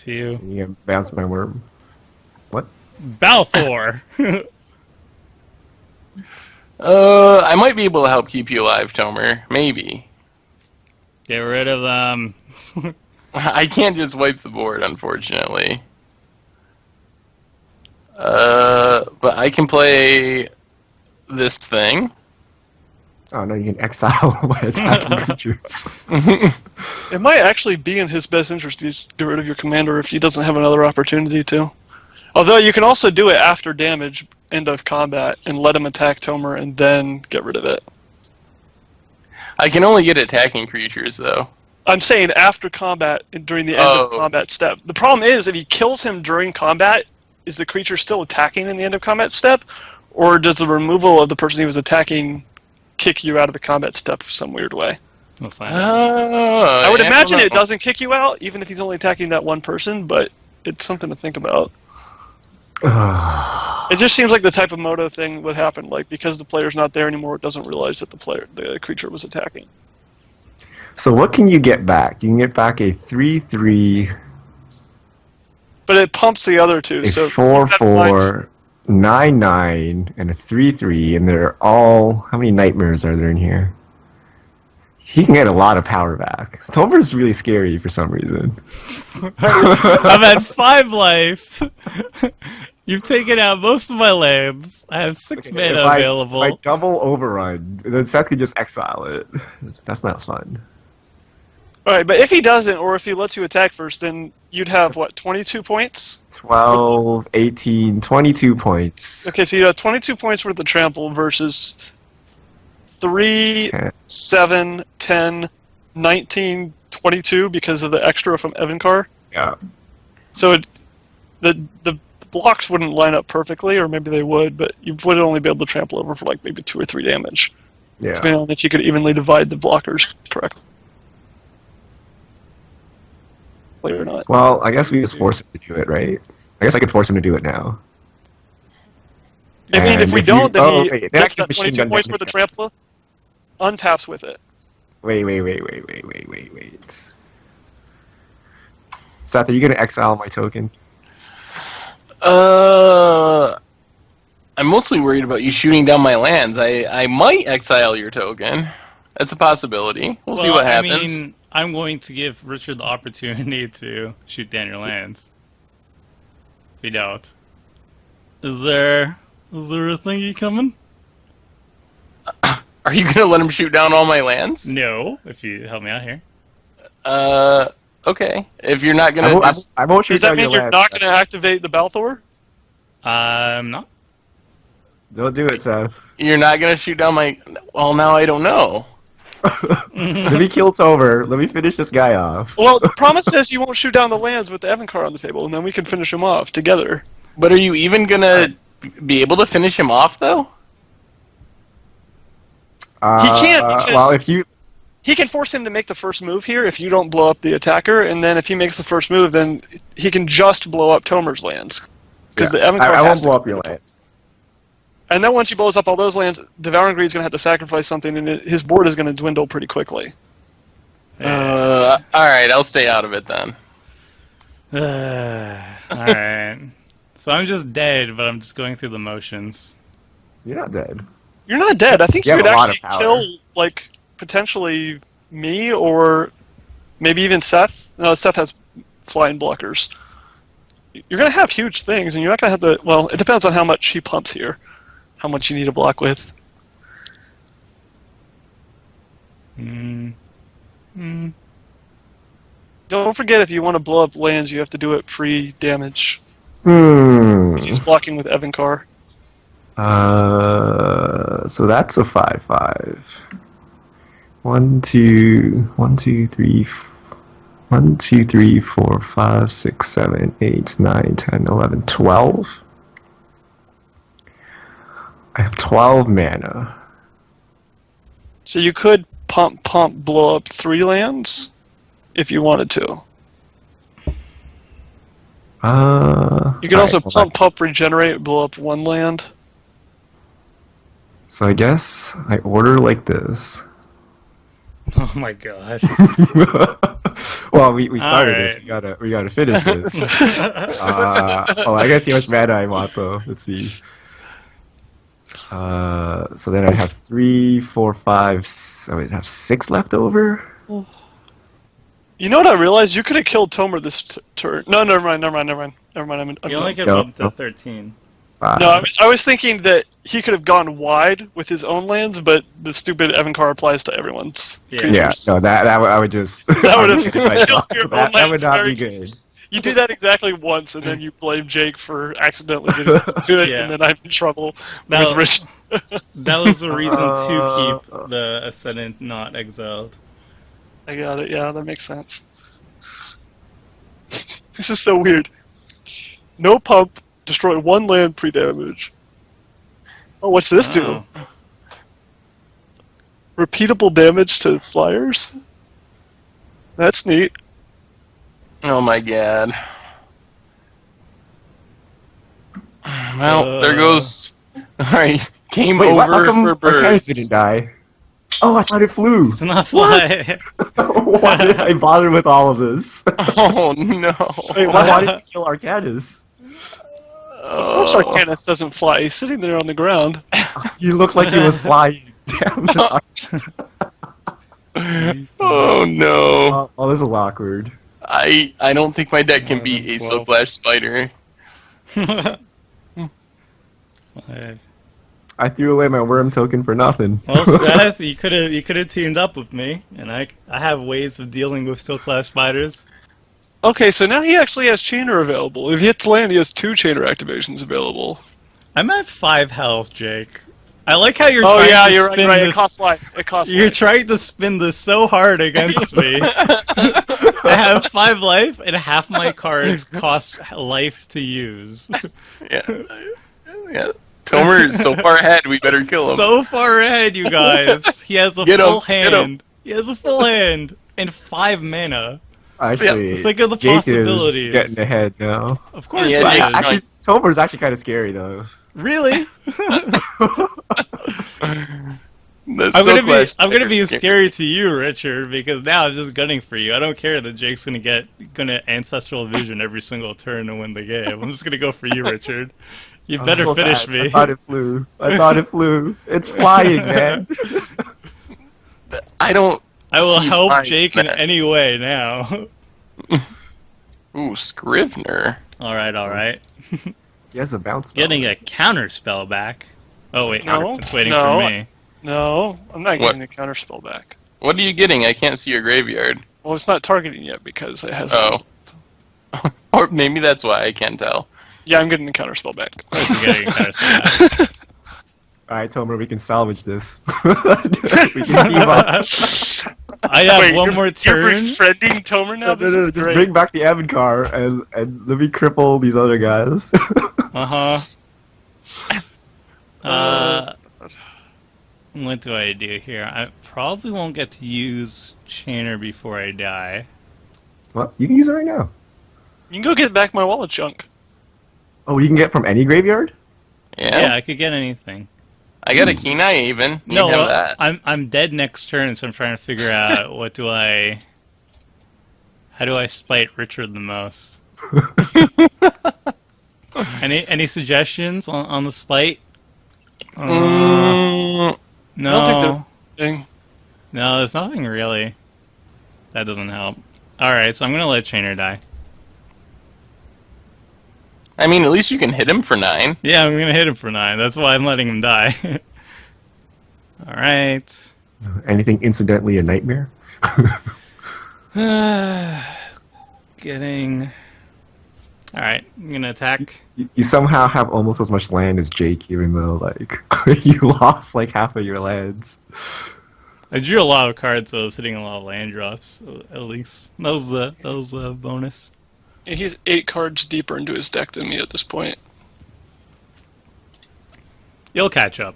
You can bounce my worm. What? Balfour. I might be able to help keep you alive, Tomer. Maybe. Get rid of them. I can't just wipe the board, unfortunately. But I can play this thing. Oh no, you can exile my attacking creatures. It might actually be in his best interest to get rid of your commander if he doesn't have another opportunity to. Although you can also do it after damage, end of combat, and let him attack Tomer and then get rid of it. I can only get attacking creatures, though. I'm saying after combat, during the end of combat step. The problem is, if he kills him during combat, is the creature still attacking in the end of combat step? Or does the removal of the person he was attacking kick you out of the combat step some weird way? We'll find out. I would imagine it doesn't kick you out, even if he's only attacking that one person, but it's something to think about. It just seems like the type of moto thing would happen, like because the player's not there anymore, it doesn't realize that the creature was attacking. So what can you get back? You can get back a 3/3, But it pumps the other two, a so 4/4, 9/9, and a 3/3, and they're all. How many nightmares are there in here? He can get a lot of power back. Tomer's really scary for some reason. I'm at 5 life. You've taken out most of my lands. I have 6 mana available. If I double overrun, then Seth could just exile it. That's not fun. Alright, but if he doesn't, or if he lets you attack first, then you'd have, what, 22 points? 12, 18, 22 points. Okay, so you have 22 points worth of trample versus 3, 7, 10, 19, 22 because of the extra from Evankar. Yeah. So the blocks wouldn't line up perfectly, or maybe they would, but you would only be able to trample over for like maybe 2 or 3 damage. Yeah. Depending on if you could evenly divide the blockers correctly or not. Well, I guess we just force him to do it, right? I guess I could force him to do it now. I mean, if we don't, then he okay. gets that Machine 22 gun points worth of trample, untaps with it. Wait. Seth, are you going to exile my token? I'm mostly worried about you shooting down my lands. I might exile your token. That's a possibility. We'll see what happens. I mean, I'm going to give Richard the opportunity to shoot down your lands. If you don't. Is there a thingy coming? Are you going to let him shoot down all my lands? No, if you help me out here. Okay. If you're not going to... I won't shoot Does that down mean your you're lands. not going to activate the Balthor? I'm not. Don't do it, Seth. You're not going to shoot down my... Well, now I don't know. Let me kill Tomer. Let me finish this guy off. Well, the promise says you won't shoot down the lands with the Evankar on the table, and then we can finish him off together. But are you even going to be able to finish him off, though? He can't, because well, if you... he can force him to make the first move here if you don't blow up the attacker, and then if he makes the first move, then he can just blow up Tomer's lands. Because the Evankar I has won't to blow up your lands. And then once he blows up all those lands, Devouring Greed's going to have to sacrifice something, and his board is going to dwindle pretty quickly. Alright, I'll stay out of it then. Alright. So I'm just dead, but I'm just going through the motions. You're not dead. You're not dead. I think You you have could a lot of actually power. kill, like, potentially me or maybe even Seth. No, Seth has flying blockers. You're going to have huge things, and you're not going to have to... Well, it depends on how much he pumps here. How much you need to block with. Don't forget, if you want to blow up lands, you have to do it free damage. He's blocking with Evankar. So that's a 5/5. 1, 2, 1, 2, 3. 1, 2, 3, 4, 5, 6, 7, 8, 9, 10, 11, 12. I have 12 mana. So you could pump, blow up 3 lands if you wanted to. You could also pump, regenerate, blow up 1 land. So I guess I order like this. Oh my gosh. Well, we started All this. right. We gotta finish this. I gotta see how much mana I want though. Let's see. So then I have 3, 4, 5. So I have 6 left over. You know what I realized? You could have killed Tomer this turn. No, never mind. I'm You only done. get up to 13. 5. No, I was thinking that he could have gone wide with his own lands, but the stupid Evancar applies to everyone's Yeah. creatures. Yeah, no, I would just. That would have killed killed your own that would lands not very- be good. You do that exactly once, and then you blame Jake for accidentally doing it, Yeah. and then I'm in trouble That- with Rich. That was the reason to keep the Ascendant not exiled. I got it. Yeah, that makes sense. This is so weird. No pump, destroy 1 land pre-damage. Oh, what's this do? Oh. Repeatable damage to flyers? That's neat. Oh my god. Well, there goes. Alright, game Wait, over how come for Arcanis birds. didn't die? Oh, I thought it flew. It's not fly. Why did I bother with all of this? Oh no. Wait, why wanted to kill Arcanis? Of course Arcanis doesn't fly. He's sitting there on the ground. You looked like he was flying. Damn. Oh no. Oh, this is awkward. I don't think my deck can beat a 12. Sublash Spider. I threw away my worm token for nothing. Well, Seth, you could have teamed up with me, and I have ways of dealing with Steel Clash spiders. Okay, so now he actually has Chainer available. If he hits land, he has 2 Chainer activations available. I'm at 5 health, Jake. I like how you're Oh trying yeah, to you're spin right. this. It costs life. It costs You're life. trying to spin this so hard against me. I have 5 life, and half my cards cost life to use. Yeah. Yeah. Tomer is so far ahead, we better kill him. So far ahead, you guys. He has a Get full him, get him. hand. He has a full hand and 5 mana. Actually, Think of the Jake possibilities. is getting ahead now. Of course, Yeah, he Jake's is. trying- Actually, Tomer's actually kind of scary though. Really? That's I'm so gonna Clash be Spider's scary to you, Richard, because now I'm just gunning for you. I don't care that Jake's gonna ancestral vision every single turn to win the game. I'm just gonna go for you, Richard. You better Oh, finish I me. thought it flew. I thought it flew. It's flying, man. I don't. I will see help fine, Jake in man. any way now. Ooh, Scrivener. All right. He has a bounce. spell. Getting a counter spell back. Oh wait, No, it's waiting no. for me. No, I'm not What? getting the counterspell back. What are you getting? I can't see your graveyard. Well, it's not targeting yet because it has. Oh. Or maybe that's why I can't tell. Yeah, I'm getting the counterspell back. Of course I'm getting a counter spell back. Alright, Tomer, we can salvage this. We can team up. I have Wait, one you're- more You're turn. befriending Tomer now? This is Just great. bring back the Evancar and let me cripple these other guys. What do I do here? I probably won't get to use Chainer before I die. Well, you can use it right now. You can go get back my wallet chunk. Oh, you can get from any graveyard? Yeah, I could get anything. I got a Kenai even. You No, have that. I'm dead next turn, so I'm trying to figure out how do I spite Richard the most? Any suggestions on the spite? No, I don't think they're. no, there's nothing really. That doesn't help. All right, so I'm gonna let Chainer die. I mean, at least you can hit him for 9. Yeah, I'm gonna hit him for 9. That's why I'm letting him die. All right. Anything incidentally a nightmare? Getting. All right, I'm gonna attack. You somehow have almost as much land as Jake, even though like you lost like half of your lands. I drew a lot of cards, so I was hitting a lot of land drops. So at least that was a bonus. And he's 8 cards deeper into his deck than me at this point. You'll catch up.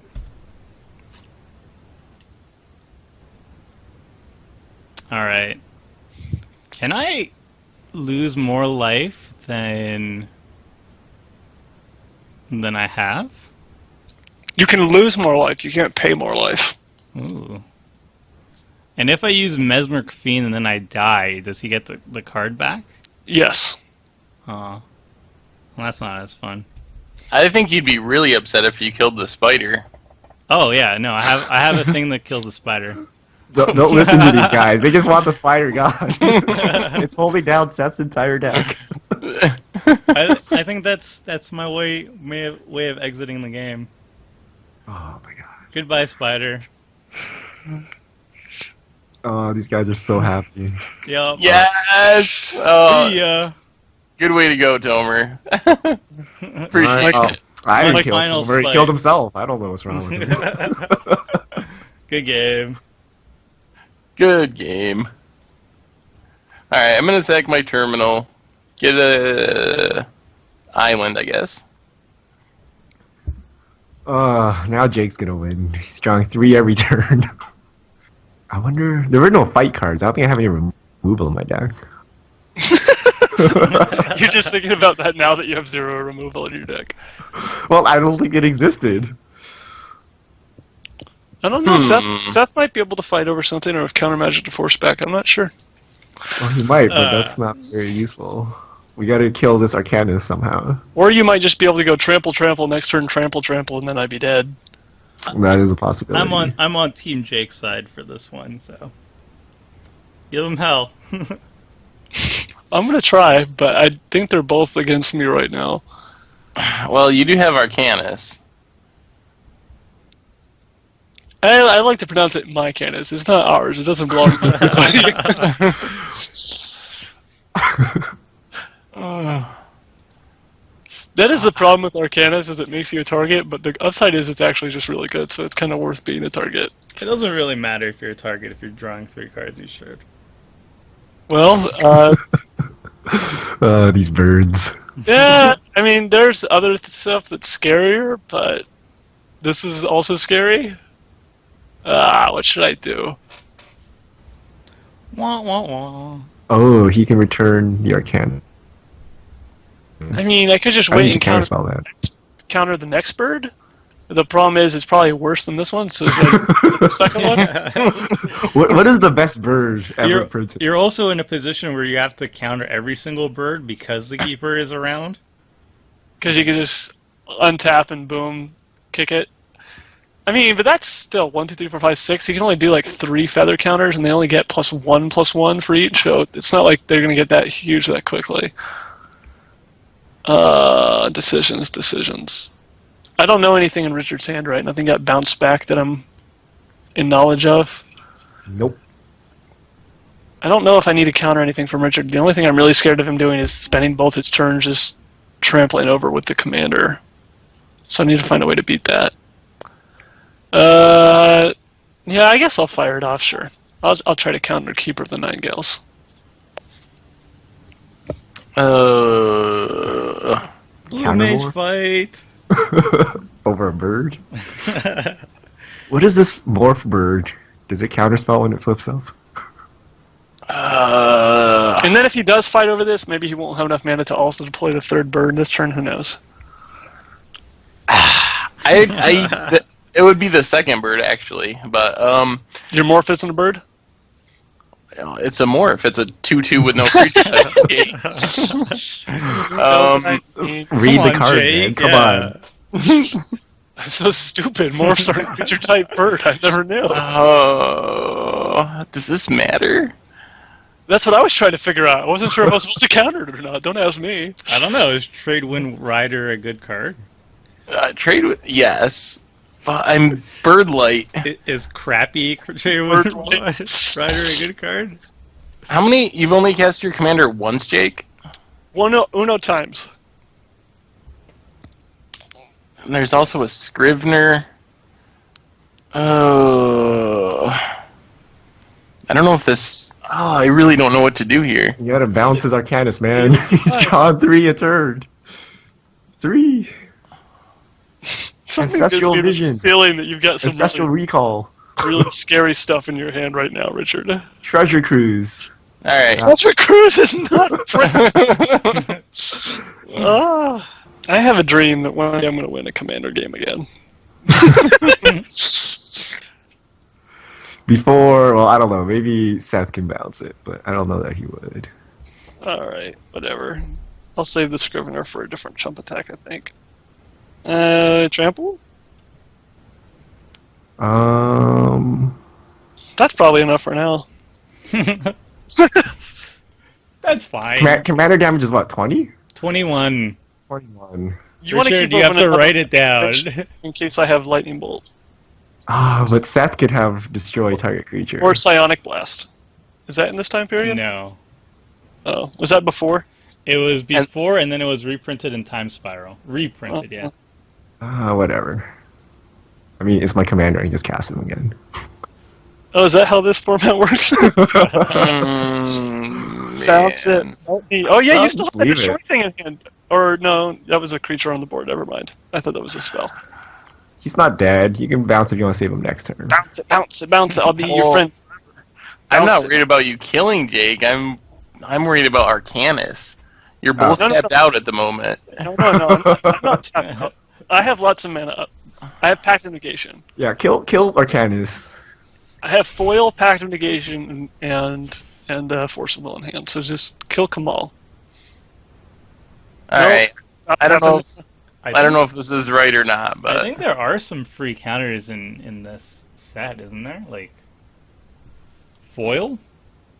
All right. Can I lose more life than I have? You can lose more life. You can't pay more life. Ooh. And if I use Mesmeric Fiend and then I die, does he get the card back? Yes. Oh. Well, that's not as fun. I think you'd be really upset if you killed the spider. Oh yeah, no, I have a thing that kills the spider. Don't listen to these guys. They just want the spider gone. It's holding down Seth's entire deck. I think that's my way of exiting the game. Oh my god. Goodbye, spider. Oh, these guys are so happy. Yep. Yes! See ya. Good way to go, Tomer. Appreciate it. I didn't My kill final him. He spike. killed himself. I don't know what's wrong with him. Good game. Good game. Alright, I'm gonna sack my terminal. Get a island, I guess. Now Jake's gonna win. He's drawing 3 every turn. I wonder... There were no fight cards. I don't think I have any removal in my deck. You're just thinking about that now that you have 0 removal in your deck. Well, I don't think it existed. I don't know. Seth might be able to fight over something, or have counter magic to force back. I'm not sure. Well, he might, but that's not very useful. We gotta kill this Arcanis somehow. Or you might just be able to go trample, next turn trample, and then I'd be dead. That is a possibility. I'm on Team Jake's side for this one, so give him hell. I'm gonna try, but I think they're both against me right now. Well, you do have Arcanis. I like to pronounce it my canis. It's not ours. It doesn't belong to everybody. That is the problem with Arcanis, is it makes you a target, but the upside is it's actually just really good, so it's kind of worth being a target. It doesn't really matter if you're a target if you're drawing 3 cards you should. Well, these birds. yeah, I mean, there's other stuff that's scarier, but this is also scary. What should I do? Wah, wah, wah. Oh, he can return the Arcanis. I mean, I could just I wait think and you counterspell that. counter the next bird. The problem is it's probably worse than this one, so it's like the second one. What is the best bird ever printed? You're also in a position where you have to counter every single bird because the keeper is around. Because you can just untap and boom, kick it. I mean, but that's still 1, 2, 3, 4, 5, 6. You can only do like 3 feather counters, and they only get +1/+1 for each. So it's not like they're gonna get that huge that quickly. Decisions. I don't know anything in Richard's hand, right? Nothing got bounced back that I'm in knowledge of. Nope. I don't know if I need to counter anything from Richard. The only thing I'm really scared of him doing is spending both his turns just trampling over with the commander. So I need to find a way to beat that. Yeah, I guess I'll fire it off, sure. I'll try to counter Keeper of the Nightingales. Blue mage fight! Over a bird? What is this morph bird? Does it counterspell when it flips up? And then if he does fight over this, maybe he won't have enough mana to also deploy the 3rd bird this turn, who knows? It would be the 2nd bird, actually, but, Your morph isn't a bird? it's a morph. It's a 2/2 with no creature type escape. Read the card, Jake, man. Come on. I'm so stupid. Morphs are a creature type bird. I never knew. Does this matter? That's what I was trying to figure out. I wasn't sure if I was supposed to counter it or not. Don't ask me. I don't know. Is Tradewind Rider a good card? Trade with... Yes. But I'm bird light. Is crappy Tradewind Rider a good card? How many... You've only cast your commander once, Jake? Uno times. And there's also a Scrivener. Oh... I don't know if this... Oh, I really don't know what to do here. You gotta bounce his Arcanis, man. He's drawn 3 a turn. 3. Something Ancestral gives me vision. the feeling that you've got some Ancestral recall. really scary stuff in your hand right now, Richard. Treasure cruise. Alright. Treasure Cruise is not a friend. I have a dream that one day I'm going to win a Commander game again. Before, well, I don't know. Maybe Seth can bounce it, but I don't know that he would. Alright, whatever. I'll save the Scrivener for a different chump attack, I think. Trample? That's probably enough for now. That's fine. Commander damage is what, 20? 21. 21. You want to Richard, keep you have to open write it down. in case I have Lightning Bolt. But Seth could have destroy target creature. Or Psionic Blast. Is that in this time period? No. Oh, was that before? It was before, and then it was reprinted in Time Spiral. Reprinted, yeah. Whatever. I mean, it's my commander. I can just cast him again. Oh, is that how this format works? Bounce it. Oh, yeah, you still have that leave destroy it. thing in hand. Or, no, that was a creature on the board. Never mind. I thought that was a spell. He's not dead. You can bounce if you want to save him next turn. Bounce it, bounce it, bounce it. I'll be your Well, friend. I'm not Bounce it. worried about you killing Jake. I'm worried about Arcanis. You're both No, no, tapped out at the moment. No, I'm not tapped out. I have lots of mana up. I have Pact of Negation. Yeah, kill Arcanis. I have Foil, Pact of Negation, and Force of Will in hand. So just kill Kamahl. Alright. I don't know if I don't know if this is right or not, but I think there are some free counters in this set, isn't there? Like foil?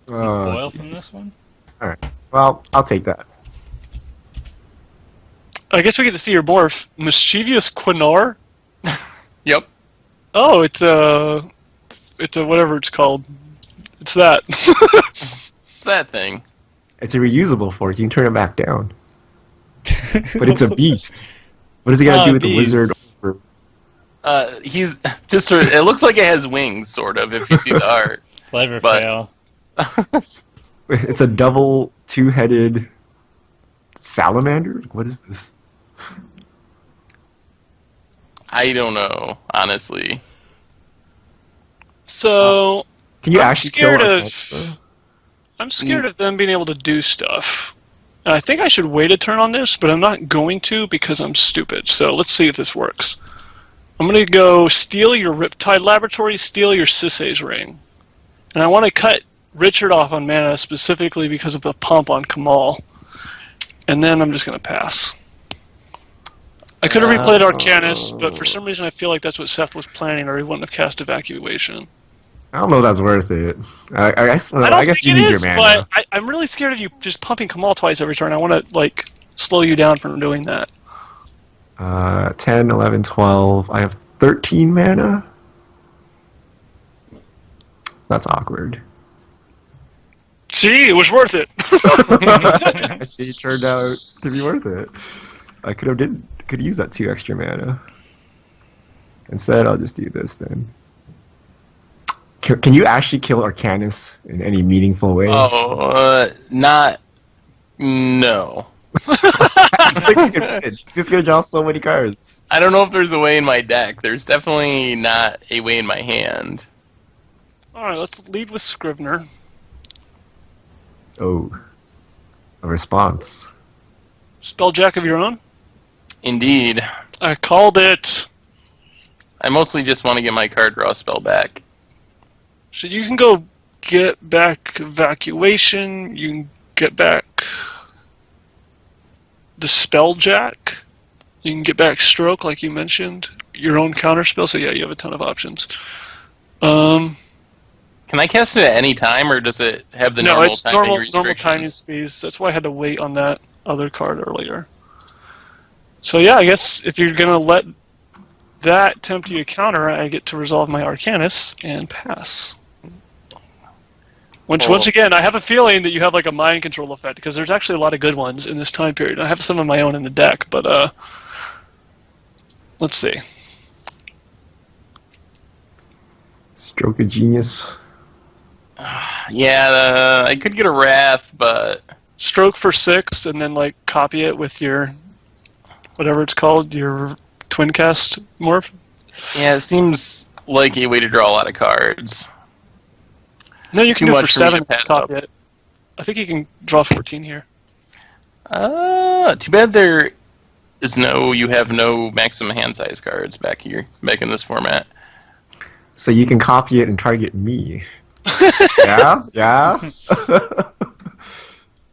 Some foil from this one? Alright. Well, I'll take that. I guess we get to see your morph. Mischievous Quinar? Yep. Oh, it's a whatever it's called. It's that. It's that thing. It's a reusable fork. You can turn it back down. But it's a beast. What does he got to do with the beast. wizard? He's just it looks like it has wings, sort of, if you see the art. Clever But- fail. It's a double two-headed salamander? What is this? I don't know, honestly. So Can you I'm actually kill scared Arcanis? I'm scared of them being able to do stuff. I think I should wait a turn on this, but I'm not going to because I'm stupid. So let's see if this works. I'm going to go steal your Riptide Laboratory, steal your Sisay's Ring. And I want to cut Richard off on mana specifically because of the pump on Kamahl. And then I'm just going to pass. I could have replayed Arcanis, but for some reason I feel like that's what Seth was planning, or he wouldn't have cast Evacuation. I don't know if that's worth it. I guess, I don't I guess think you it need is, your mana. but I'm really scared of you just pumping Kamahl twice every turn. I want to, like, slow you down from doing that. 10, 11, 12. I have 13 mana? That's awkward. See, it was worth it. Actually, it turned out to be worth it. I could use that 2 extra mana. Instead, I'll just do this then. Can you actually kill Arcanis in any meaningful way? Oh, not... No. He's just gonna draw so many cards. I don't know if there's a way in my deck. There's definitely not a way in my hand. Alright, let's lead with Scrivener. Oh. A response. Spelljack of your own? Indeed. I called it. I mostly just want to get my card draw spell back. So you can go get back Evacuation, you can get back the Spelljack, you can get back Stroke, like you mentioned, your own counterspell, so yeah, you have a ton of options. Can I cast it at any time, or does it have the No, normal it's timing normal restrictions? timing speeds. That's why I had to wait on that other card earlier. So yeah, I guess if you're gonna let that tempt you to counter, I get to resolve my Arcanis and pass. Once again, I have a feeling that you have like a mind control effect, because there's actually a lot of good ones in this time period. I have some of my own in the deck, but let's see. Stroke of genius. Yeah, I could get a Wrath, but Stroke for 6, and then like copy it with your whatever it's called, your twin cast morph. yeah, it seems like a way to draw a lot of cards. No, you can Too do it for much for me 7. to pass Copy up. it. I think you can draw 14 here. Too bad there is you have no maximum hand size cards back here, back in this format. So you can copy it and target me. Yeah? Yeah?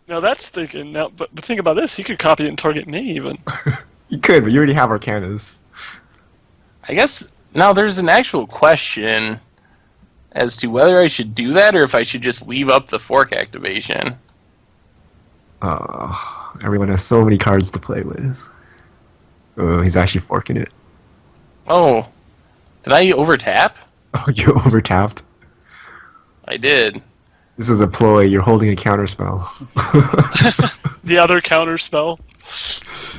Now that's thinking. Now, but think about this. You could copy it and target me even. You could, but you already have Arcanis. I guess now there's an actual question as to whether I should do that or if I should just leave up the fork activation. Everyone has so many cards to play with. Oh, he's actually forking it. Oh, did I overtap? Oh, you overtapped. I did. This is a ploy. You're holding a counterspell. The other counter spell,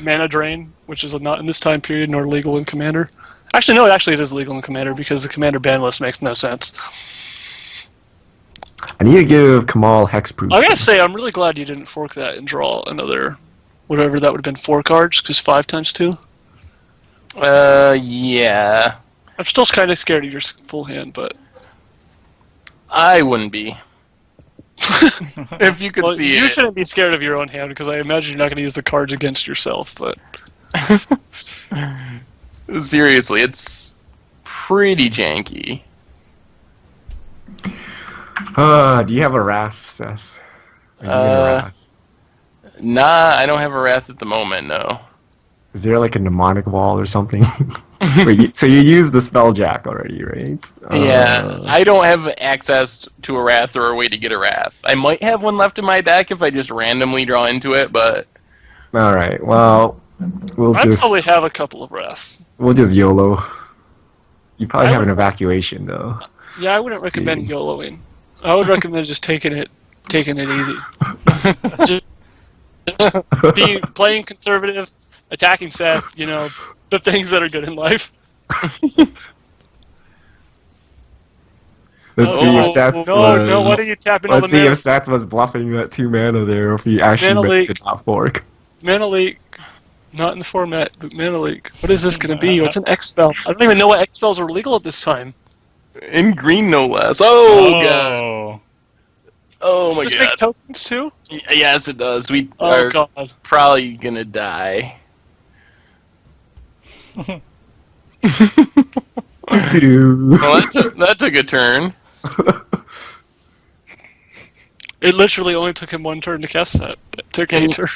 Mana Drain, which is not in this time period nor legal in Commander. Actually, no, it is legal in Commander because the Commander ban list makes no sense. I need to give Kamahl hexproof. I gotta say, I'm really glad you didn't fork that and draw another, whatever that would have been, 4 cards, because 5 times 2. Yeah. I'm still kind of scared of your full hand, but I wouldn't be. If you could well, see you it. shouldn't be scared of your own hand because I imagine you're not going to use the cards against yourself. But Seriously, it's pretty janky. Do you have a Wrath, Seth? Are you in a Wrath? Nah, I don't have a Wrath at the moment, no. Is there like a mnemonic wall or something? Wait, so you used the Spelljack already, right? Yeah, I don't have access to a Wrath or a way to get a Wrath. I might have one left in my deck if I just randomly draw into it, but... Alright, well, I probably have a couple of Wraths. We'll just YOLO. You probably have an evacuation, though. Yeah, I wouldn't recommend YOLOing. I would recommend just taking it easy. Just playing conservative, attacking Seth, the things that are good in life. Let's see if Seth was... what are you tapping on the Let's see mana? if Seth was bluffing that 2 mana there, or if he actually meant to not fork. Mana Leak. Not in the format, but Mana Leak. What is this going to be? What's an X spell? I don't even know what X spells are legal at this time. In green, no less. Oh, God. Oh, my Does this God. make tokens, too? Yes, it does. We Oh, are God. probably going to die. Doo-doo. Well, that took a turn. It literally only took him 1 turn to cast that. It took a turn.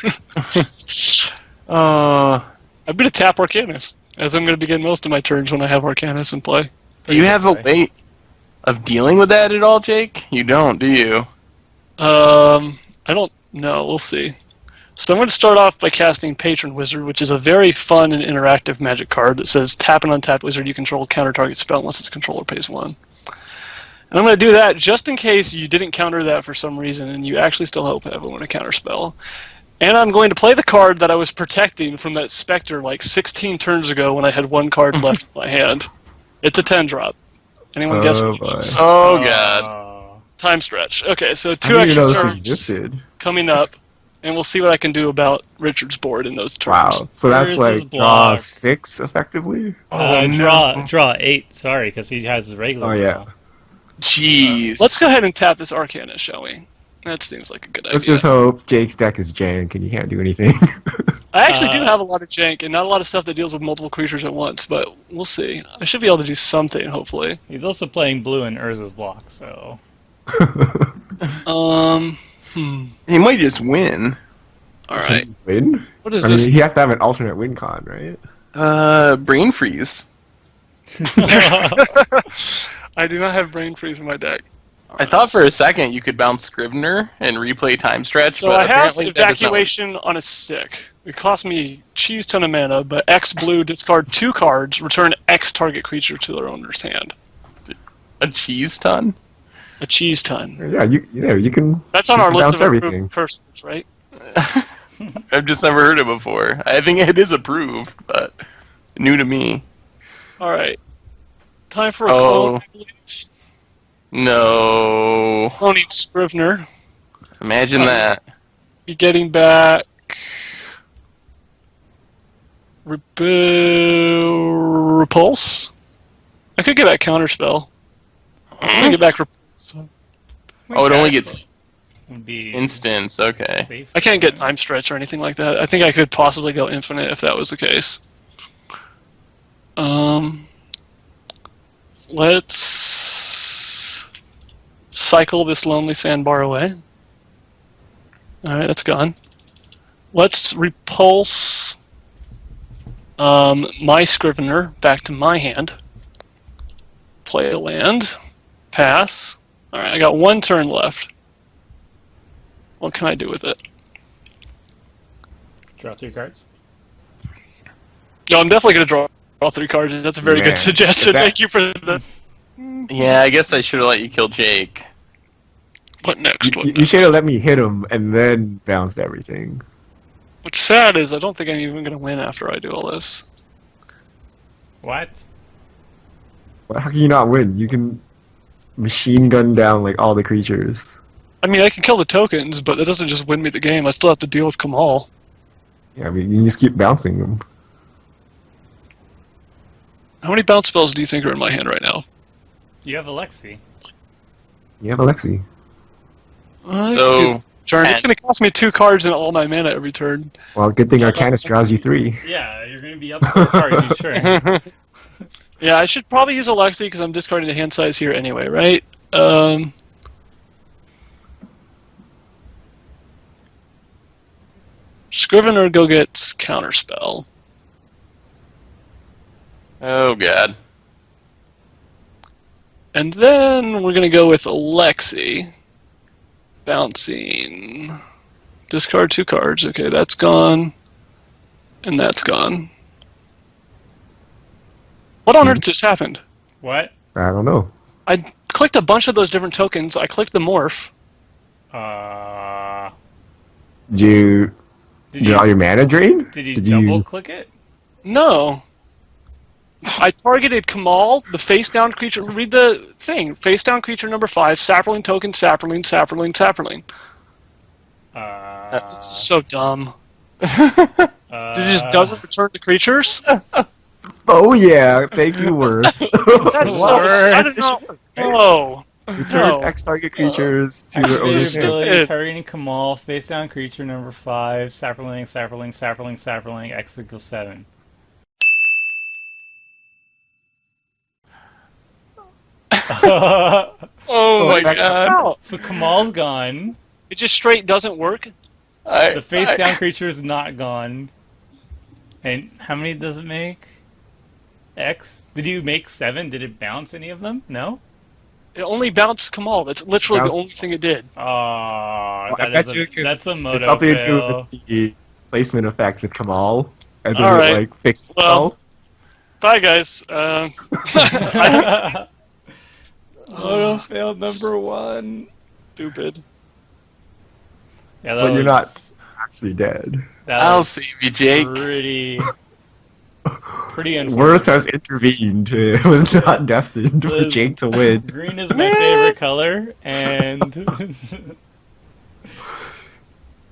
I'm going to tap Arcanis, as I'm going to begin most of my turns when I have Arcanis in play. Do you have a way of dealing with that at all, Jake? You don't, do you? I don't know. We'll see. So I'm going to start off by casting Patron Wizard, which is a very fun and interactive magic card that says, tap an untapped wizard you control, counter target spell unless its controller pays 1. And I'm going to do that just in case you didn't counter that for some reason and you actually still hope to have a counter spell. And I'm going to play the card that I was protecting from that Spectre like 16 turns ago when I had 1 card left in my hand. It's a 10-drop. Anyone guess what it means? Oh, God. Time stretch. Okay, so I 2 didn't even know extra this turns existed. coming up, and we'll see what I can do about Richard's board in those turns. Wow. So that's Where's like his draw block? 6, effectively? Draw 8, sorry, because he has the regular. Oh, yeah. draw. Jeez. Let's go ahead and tap this Arcana, shall we? That seems like a good Let's idea. just hope Jake's deck is jank and he can't do anything. I actually do have a lot of jank and not a lot of stuff that deals with multiple creatures at once, but we'll see. I should be able to do something, hopefully. He's also playing blue in Urza's block, so... He might just win. Alright. Win? What is I this? mean, he has to have an alternate win con, right? Brain freeze. I do not have Brain Freeze in my deck. I thought for a second you could bounce Scrivener and replay Time Stretch, So but I have apparently that does not work. Evacuation on a stick. It cost me cheese ton of mana, but X blue discard 2 cards, return X target creature to their owner's hand. A cheese ton? A cheese ton. Yeah, you can. That's on you our can list bounce of everything. approved persons, right? I've just never heard it before. I think it is approved, but new to me. Alright. Time for a Oh. clone, I believe. No. Cloning Scrivener. Imagine that. Be getting back. Repulse? I could get back Counterspell. I could get back Repulse. Oh, it only gets Would be instance. Okay. safe. I can't get Time Stretch or anything like that. I think I could possibly go Infinite if that was the case. Let's cycle this Lonely Sandbar away. Alright, that's gone. Let's repulse my Scrivener back to my hand. Play a land. Pass. Alright, I got one turn left. What can I do with it? Draw 3 cards. No, I'm definitely going to draw all 3 cards. That's a very Man, good suggestion. that- Thank you for that. Yeah, I guess I should have let you kill Jake. What next? What You next? should have let me hit him and then bounced everything. What's sad is I don't think I'm even going to win after I do all this. What? Well, how can you not win? You can machine gun down like all the creatures. I mean, I can kill the tokens, but that doesn't just win me the game. I still have to deal with Kamahl. Yeah, I mean, you just keep bouncing them. How many bounce spells do you think are in my hand right now? You have Alexi. You have Alexi. So, Turn. It's 10. going to cost me 2 cards and all my mana every turn. Well, good thing Arcanis draws you 3. Yeah, you're going to be up 4 cards each turn. Yeah, I should probably use Alexi because I'm discarding the hand size here anyway, right? Scrivener go gets Counterspell. oh god. And then we're going to go with Alexi. Bouncing. Discard 2 cards. Okay, that's gone. And that's gone. What on earth just happened? What? I don't know. I clicked a bunch of those different tokens. I clicked the morph. Did you Did draw you, your mana drain? did you Did double click it? No. I targeted Kamahl, the face-down creature. Read the thing. Face-down creature number 5, sapperling token, sapperling, sapperling, sapperling. It's so dumb. It just doesn't return the creatures? Oh yeah, thank you, Worth. That's so... I don't know. No. Return No. X target creatures to your Activate owner's Stupid. hand. ability, targeting Kamahl, face down creature number 5, sapperling, sapperling, sapperling, sapperling, X equals 7. Oh my X- god. No. So Kamal's gone. It just straight doesn't work. The face down creature is not gone. And how many does it make? X? Did you make 7? Did it bounce any of them? No? It only bounced Kamahl. That's literally the Bounce- only thing it did. Oh, I that bet is you a, it could- that's a moto It's something to do fail. with the placement effect with Kamahl. And then Alright. it like fixed Well- itself. Bye, guys. Moto failed number 1. Stupid. Yeah, that But you're was- not actually dead. That I'll was save you, Jake. Pretty unfortunate. Worth has intervened. It was not destined for Liz- Jake to win. Green is my favorite color, and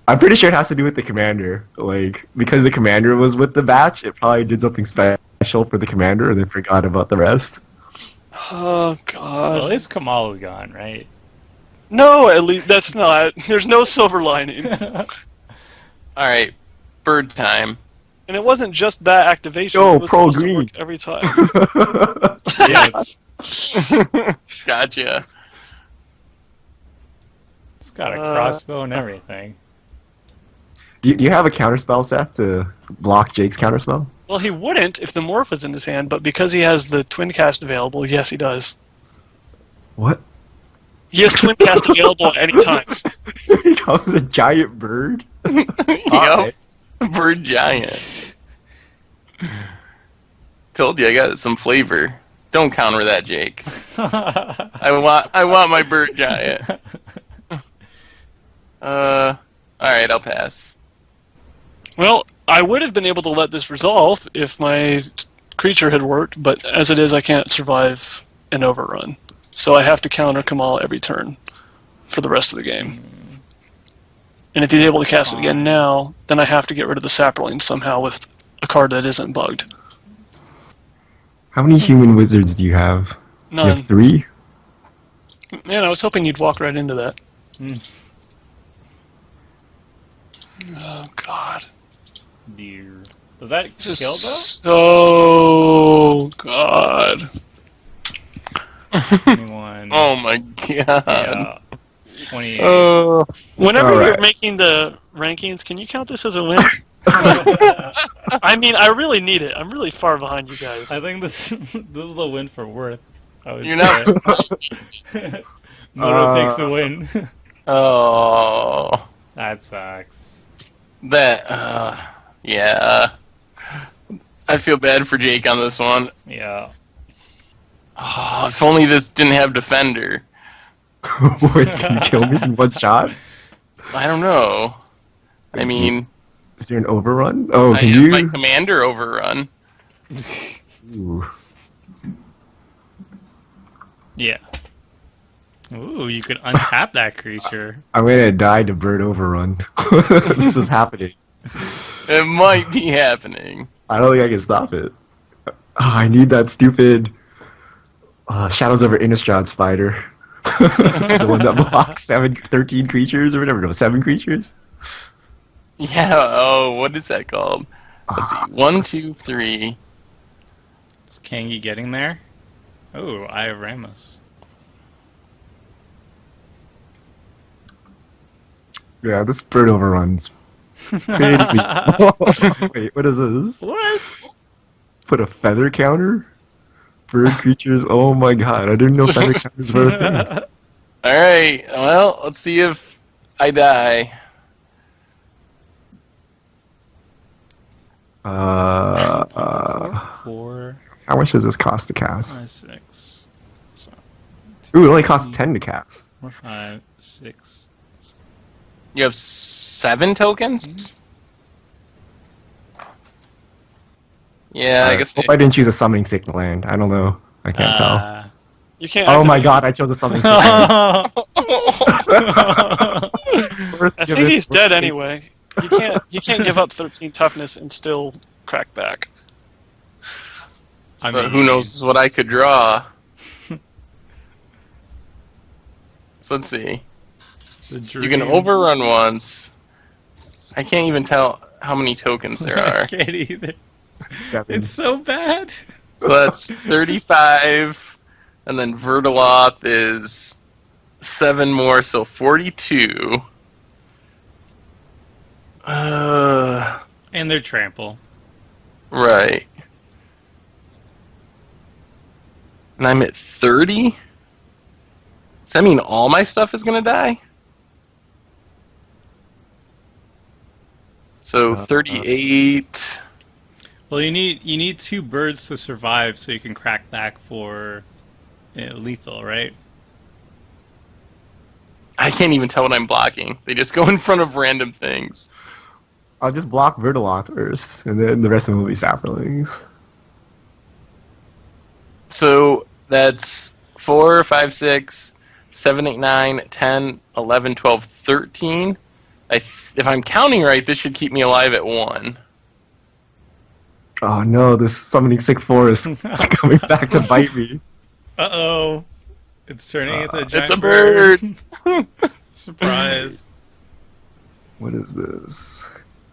I'm pretty sure it has to do with the commander. Like, because the commander was with the batch, it probably did something special for the commander and then forgot about the rest. Oh, well, at God. least Kamal is gone, right? No, at least that's not. There's no silver lining. Alright, bird time. And it wasn't just that activation. Yo, it was pro supposed to green. work every time. Yes, Gotcha. it's got a crossbow and everything. do you have a counterspell, Seth, to block Jake's counterspell? Well, he wouldn't if the morph was in his hand, but because he has the twin cast available, yes, he does. What? He has twin cast available at any time. He becomes a giant bird? Yup. Bird giant. Told you I got some flavor. Don't counter that, Jake. I want my bird giant. Alright, I'll pass. Well, I would have been able to let this resolve if my creature had worked, but as it is, I can't survive an overrun. So I have to counter Kamahl every turn for the rest of the game. And if he's able to cast it again now, then I have to get rid of the sapling somehow with a card that isn't bugged. How many human wizards do you have? None. You have 3? Man, I was hoping you'd walk right into that. Hmm. Oh, God. Dear. Does that This kill, is though? so God. 21. Oh my god. Yeah. 28. Whenever All you're right. making the rankings, can you count this as a win? I mean, I really need it. I'm really far behind you guys. I think this this is the win for Worth. I would You're say. not. Moto takes the win. Oh. That sucks. That. Yeah. I feel bad for Jake on this one. Yeah. Oh, if only this didn't have defender. Wait, can you kill me in one shot? I don't know. I mean, Is there an overrun? Oh, I can have you? my commander overrun. Ooh. Yeah. Ooh, you could untap that creature. I'm gonna die to bird overrun. This is happening. It might be happening. I don't think I can stop it. I need that stupid Shadows over Innistrad spider. The one that blocks 13 creatures or whatever. No, 7 creatures. Yeah, oh, what is that called? Let's see. 1, 2, 3. Is Kangee getting there? Oh, I have Ramos. Yeah, this bird overruns. Wait, what is this? What? Put a feather counter? Bird creatures? Oh my god, I didn't know feather counters were a thing. Alright, well, let's see if I die. Four, How much does this cost to cast? 5, 6. So, Ooh, it only costs 10 to cast. 4, 5, 6. You have 7 tokens? Yeah, I guess. Hope I didn't choose a summoning sick land. I don't know. I can't tell. You can't. Oh my activate god, I chose a summoning sick land. I think he's dead anyway. You can't give up 13 toughness and still crack back. I But who knows what I could draw? So let's see. You can overrun once. I can't even tell how many tokens there I are. can't either. Seven. It's so bad. So that's 35, and then Vertaloth is 7 more, so 42. And they're trample. Right. And I'm at 30? Does that mean all my stuff is going to die? So 38. Well, you need 2 birds to survive, so you can crack back for lethal, right? I can't even tell what I'm blocking. They just go in front of random things. I'll just block Vertaloth first, and then the rest of them will be saplings. So that's 4, 5, 6, 7, 8, 9, 10, 11, 12, 13. If I'm counting right, this should keep me alive at 1. Oh no, this summoning sick forest is coming back to bite me. Uh-oh. It's turning into a giant It's a bird! Surprise. What is this?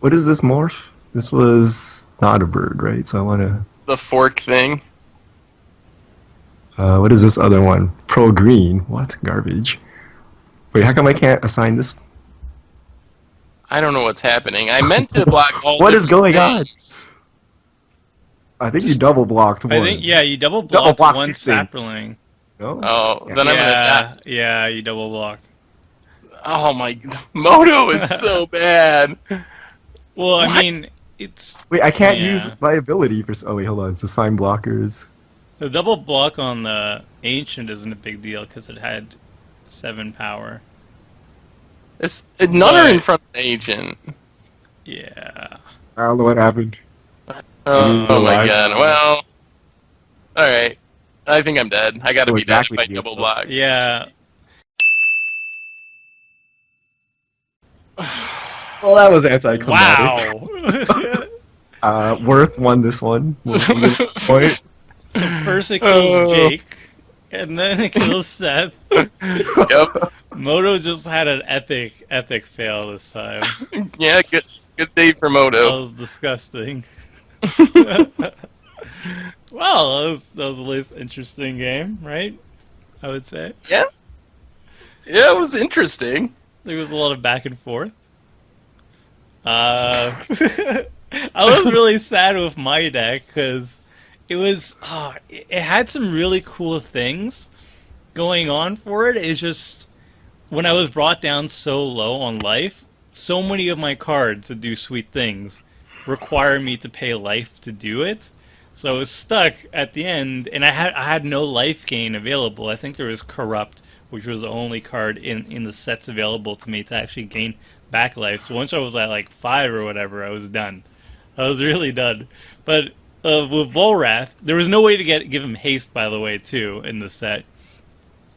What is this morph? This was not a bird, right? So I want to... The fork thing. what is this other one? Pro green. What? Garbage. Wait, how come I can't assign this? I don't know what's happening. I meant to block all What is different going on? things. I think you double blocked one. I think, yeah, you double Double blocked blocked 1 2 things. sapling. No? Oh, Yeah. then I'm gonna die. Yeah, you double blocked. Oh my... Moto is so bad. Well, I What? mean, it's... Wait, I can't Yeah. use my ability for... Oh wait, hold on. It's assign blockers. The double block on the Ancient isn't a big deal, because it had 7 power. None are in front of the agent. Yeah. I don't know what happened. Oh my Alive. god. Well... Alright. I think I'm dead. I gotta Oh, be dead exactly, if I Zero. double blocks. Yeah. Well, that was anticlimactic. Wow. Worth won this one. Point. So first it kills Jake, and then it kills Seth. Yep. Moto just had an epic fail this time. Yeah, good day for That Moto. was disgusting. Well, that was at least an interesting game, right? I would say. Yeah. Yeah, it was interesting. There was a lot of back and forth. I was really sad with my deck because it was it had some really cool things going on for it. It's just when I was brought down so low on life, so many of my cards that do sweet things require me to pay life to do it. So I was stuck at the end, and I had no life gain available. I think there was Corrupt, which was the only card in the sets available to me to actually gain back life. So once I was at like 5 or whatever, I was done. I was really done. But with Volrath, there was no way to give him haste, by the way, too, in the set.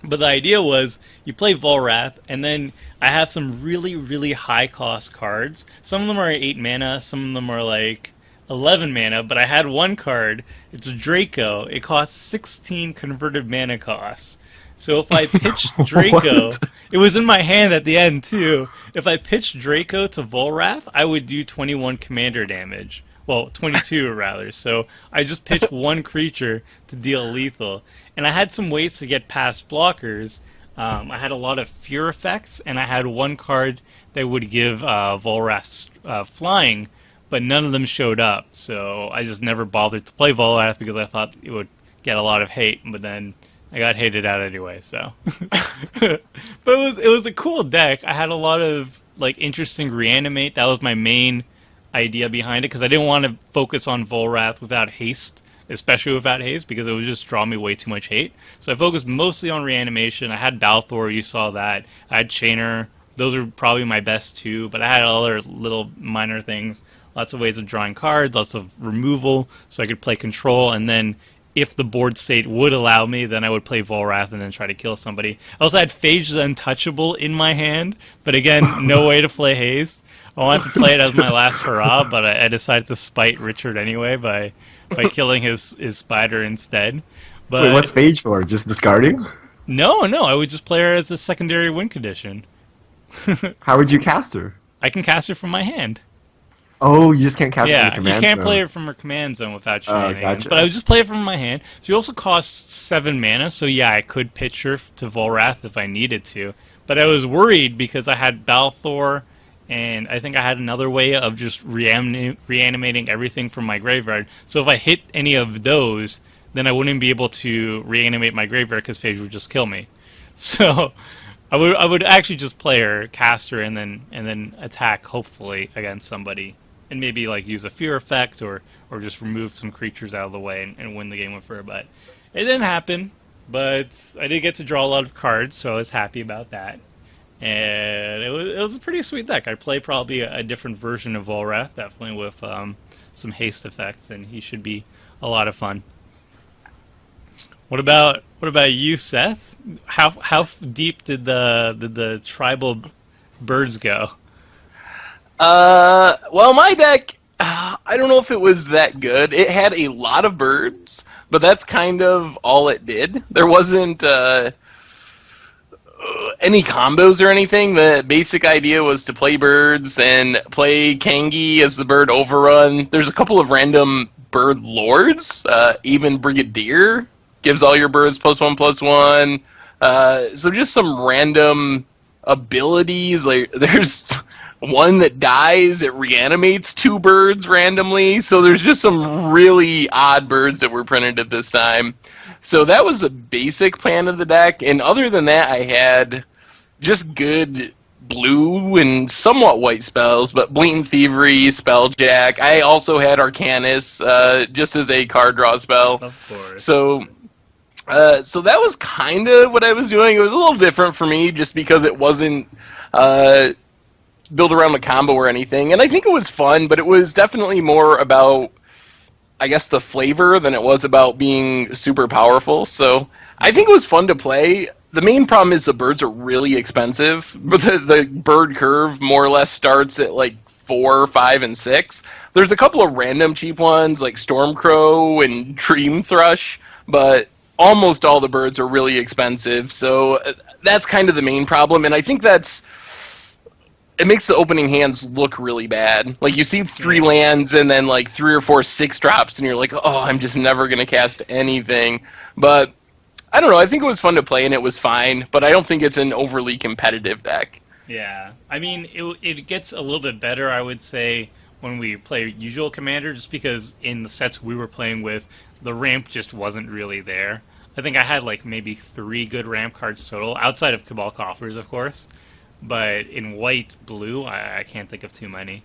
But the idea was you play Volrath, and then I have some really, really high-cost cards. Some of them are 8 mana, some of them are like 11 mana, but I had one card. It's Draco. It costs 16 converted mana costs. So if I pitched Draco, it was in my hand at the end too. If I pitched Draco to Volrath, I would do 21 commander damage. Well, 22 rather. So I just pitched one creature to deal lethal. And I had some ways to get past blockers. I had a lot of fear effects, and I had one card that would give Volrath flying, but none of them showed up. So I just never bothered to play Volrath because I thought it would get a lot of hate, but then I got hated out anyway, so. But it was a cool deck. I had a lot of like interesting reanimate. That was my main idea behind it because I didn't want to focus on Volrath without haste, especially without haste, because it would just draw me way too much hate. So I focused mostly on reanimation. I had Balthor, you saw that. I had Chainer. Those are probably my best two, but I had other little minor things. Lots of ways of drawing cards, lots of removal, so I could play control, and then if the board state would allow me, then I would play Volrath and then try to kill somebody. I also had Phage the Untouchable in my hand, but again, no way to play haste. I wanted to play it as my last hurrah, but I decided to spite Richard anyway by killing his spider instead. But Wait, what's Phage for? Just discarding? No, I would just play her as a secondary win condition. How would you cast her? I can cast her from my hand. Oh, you just can't cast her in the Yeah, command you can't zone. play her from her command zone without shenanigans. Gotcha. But I would just play it from my hand. She also costs 7 mana, so yeah, I could pitch her to Volrath if I needed to. But I was worried because I had Balthor, and I think I had another way of just reanimating everything from my graveyard. So if I hit any of those, then I wouldn't be able to reanimate my graveyard because Phage would just kill me. So I would actually just play her, cast her, and then attack, hopefully, against somebody. And maybe like use a fear effect or just remove some creatures out of the way and win the game with her. But it didn't happen. But I did get to draw a lot of cards, so I was happy about that. And it was a pretty sweet deck. I play probably a different version of Volrath, definitely with some haste effects, and he should be a lot of fun. What about you, Seth? How deep did the tribal birds go? Well, my deck, I don't know if it was that good. It had a lot of birds, but that's kind of all it did. There wasn't any combos or anything. The basic idea was to play birds and play Kangee as the bird overrun. There's a couple of random bird lords. Even Brigadier gives all your birds +1/+1. So just some random abilities. Like there's one that dies, it reanimates 2 birds randomly. So there's just some really odd birds that were printed at this time. So that was a basic plan of the deck. And other than that, I had just good blue and somewhat white spells, but Blatant Thievery, Spelljack. I also had Arcanis just as a card draw spell. Of course. So that was kind of what I was doing. It was a little different for me just because it wasn't built around a combo or anything. And I think it was fun, but it was definitely more about I guess, the flavor than it was about being super powerful. So I think it was fun to play. The main problem is the birds are really expensive. But the bird curve more or less starts at like 4, 5, and 6. There's a couple of random cheap ones like Stormcrow and Dream Thrush, but almost all the birds are really expensive. So that's kind of the main problem, and I think it makes the opening hands look really bad. Like, you see 3 lands and then like 3 or 4 6-drops, and you're like, oh, I'm just never going to cast anything. But I don't know, I think it was fun to play and it was fine, but I don't think it's an overly competitive deck. Yeah, I mean, it gets a little bit better, I would say, when we play usual Commander, just because in the sets we were playing with, the ramp just wasn't really there. I think I had like maybe 3 good ramp cards total, outside of Cabal Coffers, of course. But in white-blue, I can't think of too many.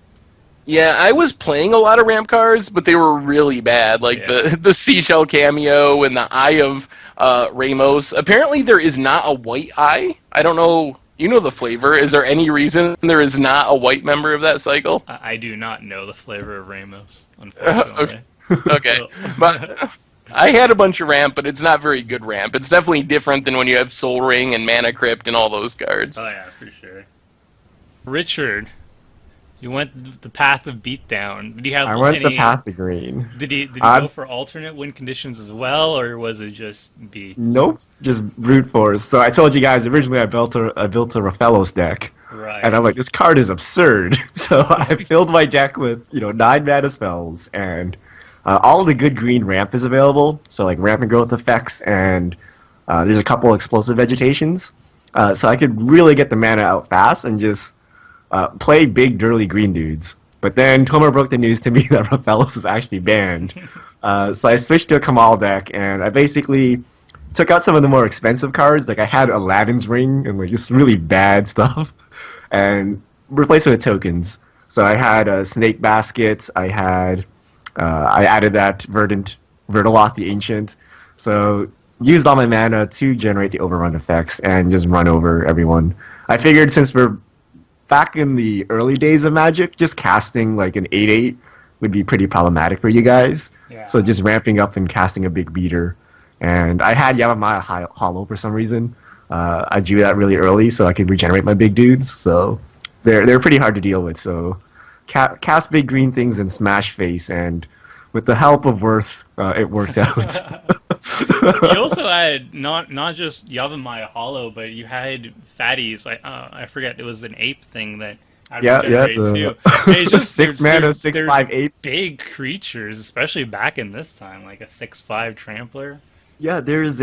Yeah, I was playing a lot of ramp cards, but they were really bad. Like the Seashell Cameo and the Eye of Ramos. Apparently there is not a white eye. I don't know. You know the flavor. Is there any reason there is not a white member of that cycle? I do not know the flavor of Ramos, unfortunately. Okay. But I had a bunch of ramp, but it's not very good ramp. It's definitely different than when you have Soul Ring and Mana Crypt and all those cards. Oh yeah, for sure. Richard, you went the path of beatdown. Did you have I went the path of green. Did you go for alternate win conditions as well, or was it just beats? Nope, just brute force. So I told you guys originally I built a Raphaelos deck. Right. And I'm like, this card is absurd. So I filled my deck with 9 mana spells, and all of the good green ramp is available. So like ramp and growth effects, and there's a couple explosive vegetations. So I could really get the mana out fast and just play big dirty green dudes. But then Tomer broke the news to me that Raphaelos is actually banned. So I switched to a Kamahl deck, and I basically took out some of the more expensive cards. Like I had Aladdin's Ring and like just really bad stuff, and replaced it with tokens. So I had Snake Baskets. I added that Verdaloth the Ancient. So used all my mana to generate the overrun effects and just run over everyone. I figured since we're back in the early days of Magic, just casting like an 8/8 would be pretty problematic for you guys. Yeah. So just ramping up and casting a big beater. And I had Yavimaya Hollow for some reason. I drew that really early so I could regenerate my big dudes. So they're pretty hard to deal with. So cast big green things and smash face, and with the help of Worth, it worked out. You also had not just Yavimaya Hollow, but you had fatties. I forget, it was an ape thing that I'd regenerate too. It's just 6 mana, 6/5/8. Big creatures, especially back in this time, like a 6/5 trampler. Yeah, there's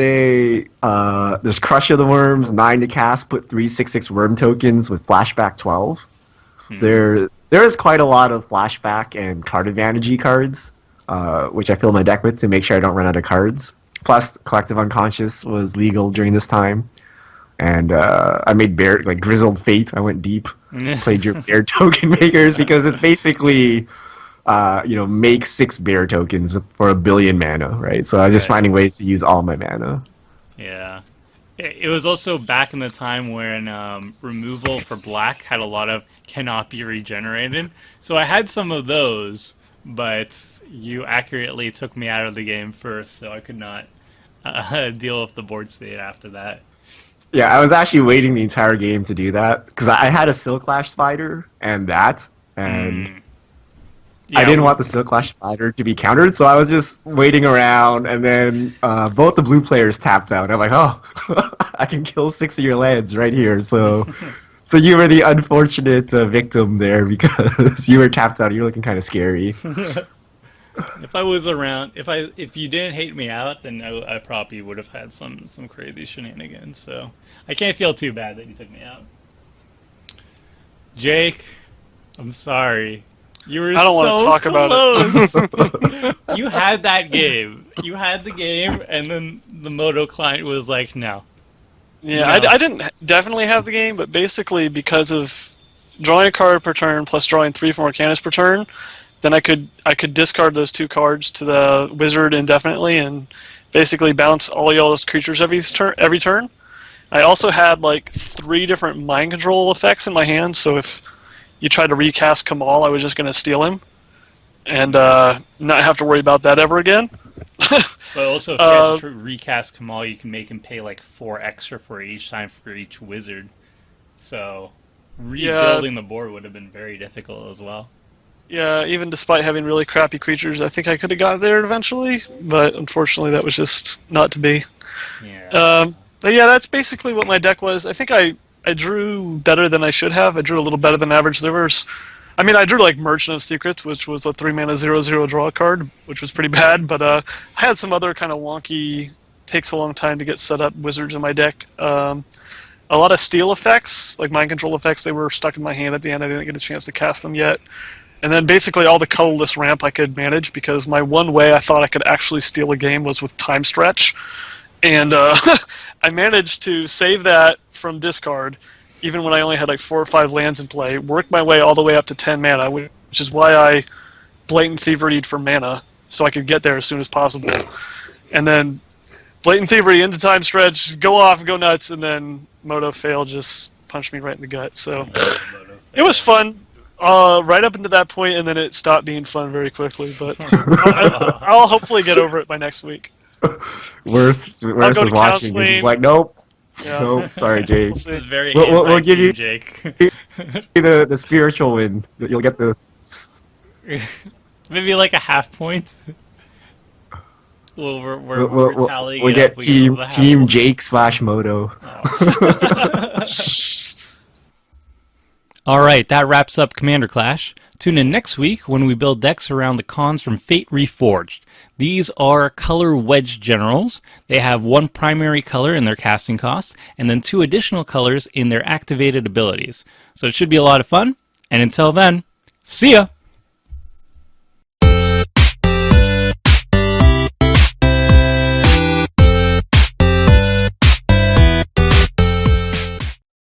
Crush of the Worms, 9 to cast, put 3 6/6 worm tokens with flashback 12. There is quite a lot of flashback and card advantage cards, which I fill my deck with to make sure I don't run out of cards. Plus, Collective Unconscious was legal during this time, and I made Grizzled Fate. I went deep, played your bear token makers because it's basically make 6 bear tokens for 1 billion mana, right? So I was just finding ways to use all my mana. Yeah. It was also back in the time when removal for black had a lot of cannot be regenerated. So I had some of those, but you accurately took me out of the game first, so I could not deal with the board state after that. Yeah, I was actually waiting the entire game to do that, because I had a Silklash Spider and Yeah, I didn't want the Silklash Spider to be countered, so I was just waiting around, and then both the blue players tapped out. I'm like, oh, I can kill 6 of your lands right here. So you were the unfortunate victim there because you were tapped out. You're looking kind of scary. If I was around, if you didn't hate me out, then I probably would have had some crazy shenanigans. So I can't feel too bad that you took me out. Jake, I'm sorry. You were I don't want to talk close. about it. You had that game. You had the game, and then the Moto client was like, no. Yeah, No. I didn't definitely have the game, but basically because of drawing a card per turn plus drawing 3 from Arcanis per turn, then I could discard those 2 cards to the wizard indefinitely and basically bounce all y'all's creatures every turn. I also had like 3 different mind control effects in my hand, so if you tried to recast Kamahl, I was just going to steal him. and not have to worry about that ever again. But also, if you had to recast Kamahl, you can make him pay like 4 extra for each time for each wizard. So rebuilding the board would have been very difficult as well. Yeah, even despite having really crappy creatures, I think I could have got there eventually, but unfortunately that was just not to be. Yeah. But yeah, that's basically what my deck was. I think I drew better than I should have. I drew a little better than average. I drew like Merchant of Secrets, which was a 3-mana 0/0 draw card, which was pretty bad, but I had some other kind of wonky, takes a long time to get set up wizards in my deck. A lot of steal effects, like mind control effects, they were stuck in my hand at the end. I didn't get a chance to cast them yet. And then basically all the colorless ramp I could manage, because my one way I thought I could actually steal a game was with Time Stretch. And I managed to save that from discard, even when I only had like 4 or 5 lands in play, work my way all the way up to 10 mana, which is why I Blatant Thieveried for mana, so I could get there as soon as possible. And then Blatant Thievery into Time Stretch, go off, go nuts, and then Moto Fail just punched me right in the gut. So it was fun right up into that point, and then it stopped being fun very quickly. But I'll hopefully get over it by next week. Worth was watching. He's like, nope. Yeah. Nope, sorry, Jake. This is very We'll give you Jake. the spiritual win. You'll get the Maybe like a half point. We're tallying we'll it get up. We get team Jake / Moto. Oh. All right, that wraps up Commander Clash. Tune in next week when we build decks around the cons from Fate Reforged. These are color wedge generals. They have 1 primary color in their casting costs, and then 2 additional colors in their activated abilities. So it should be a lot of fun, and until then, see ya!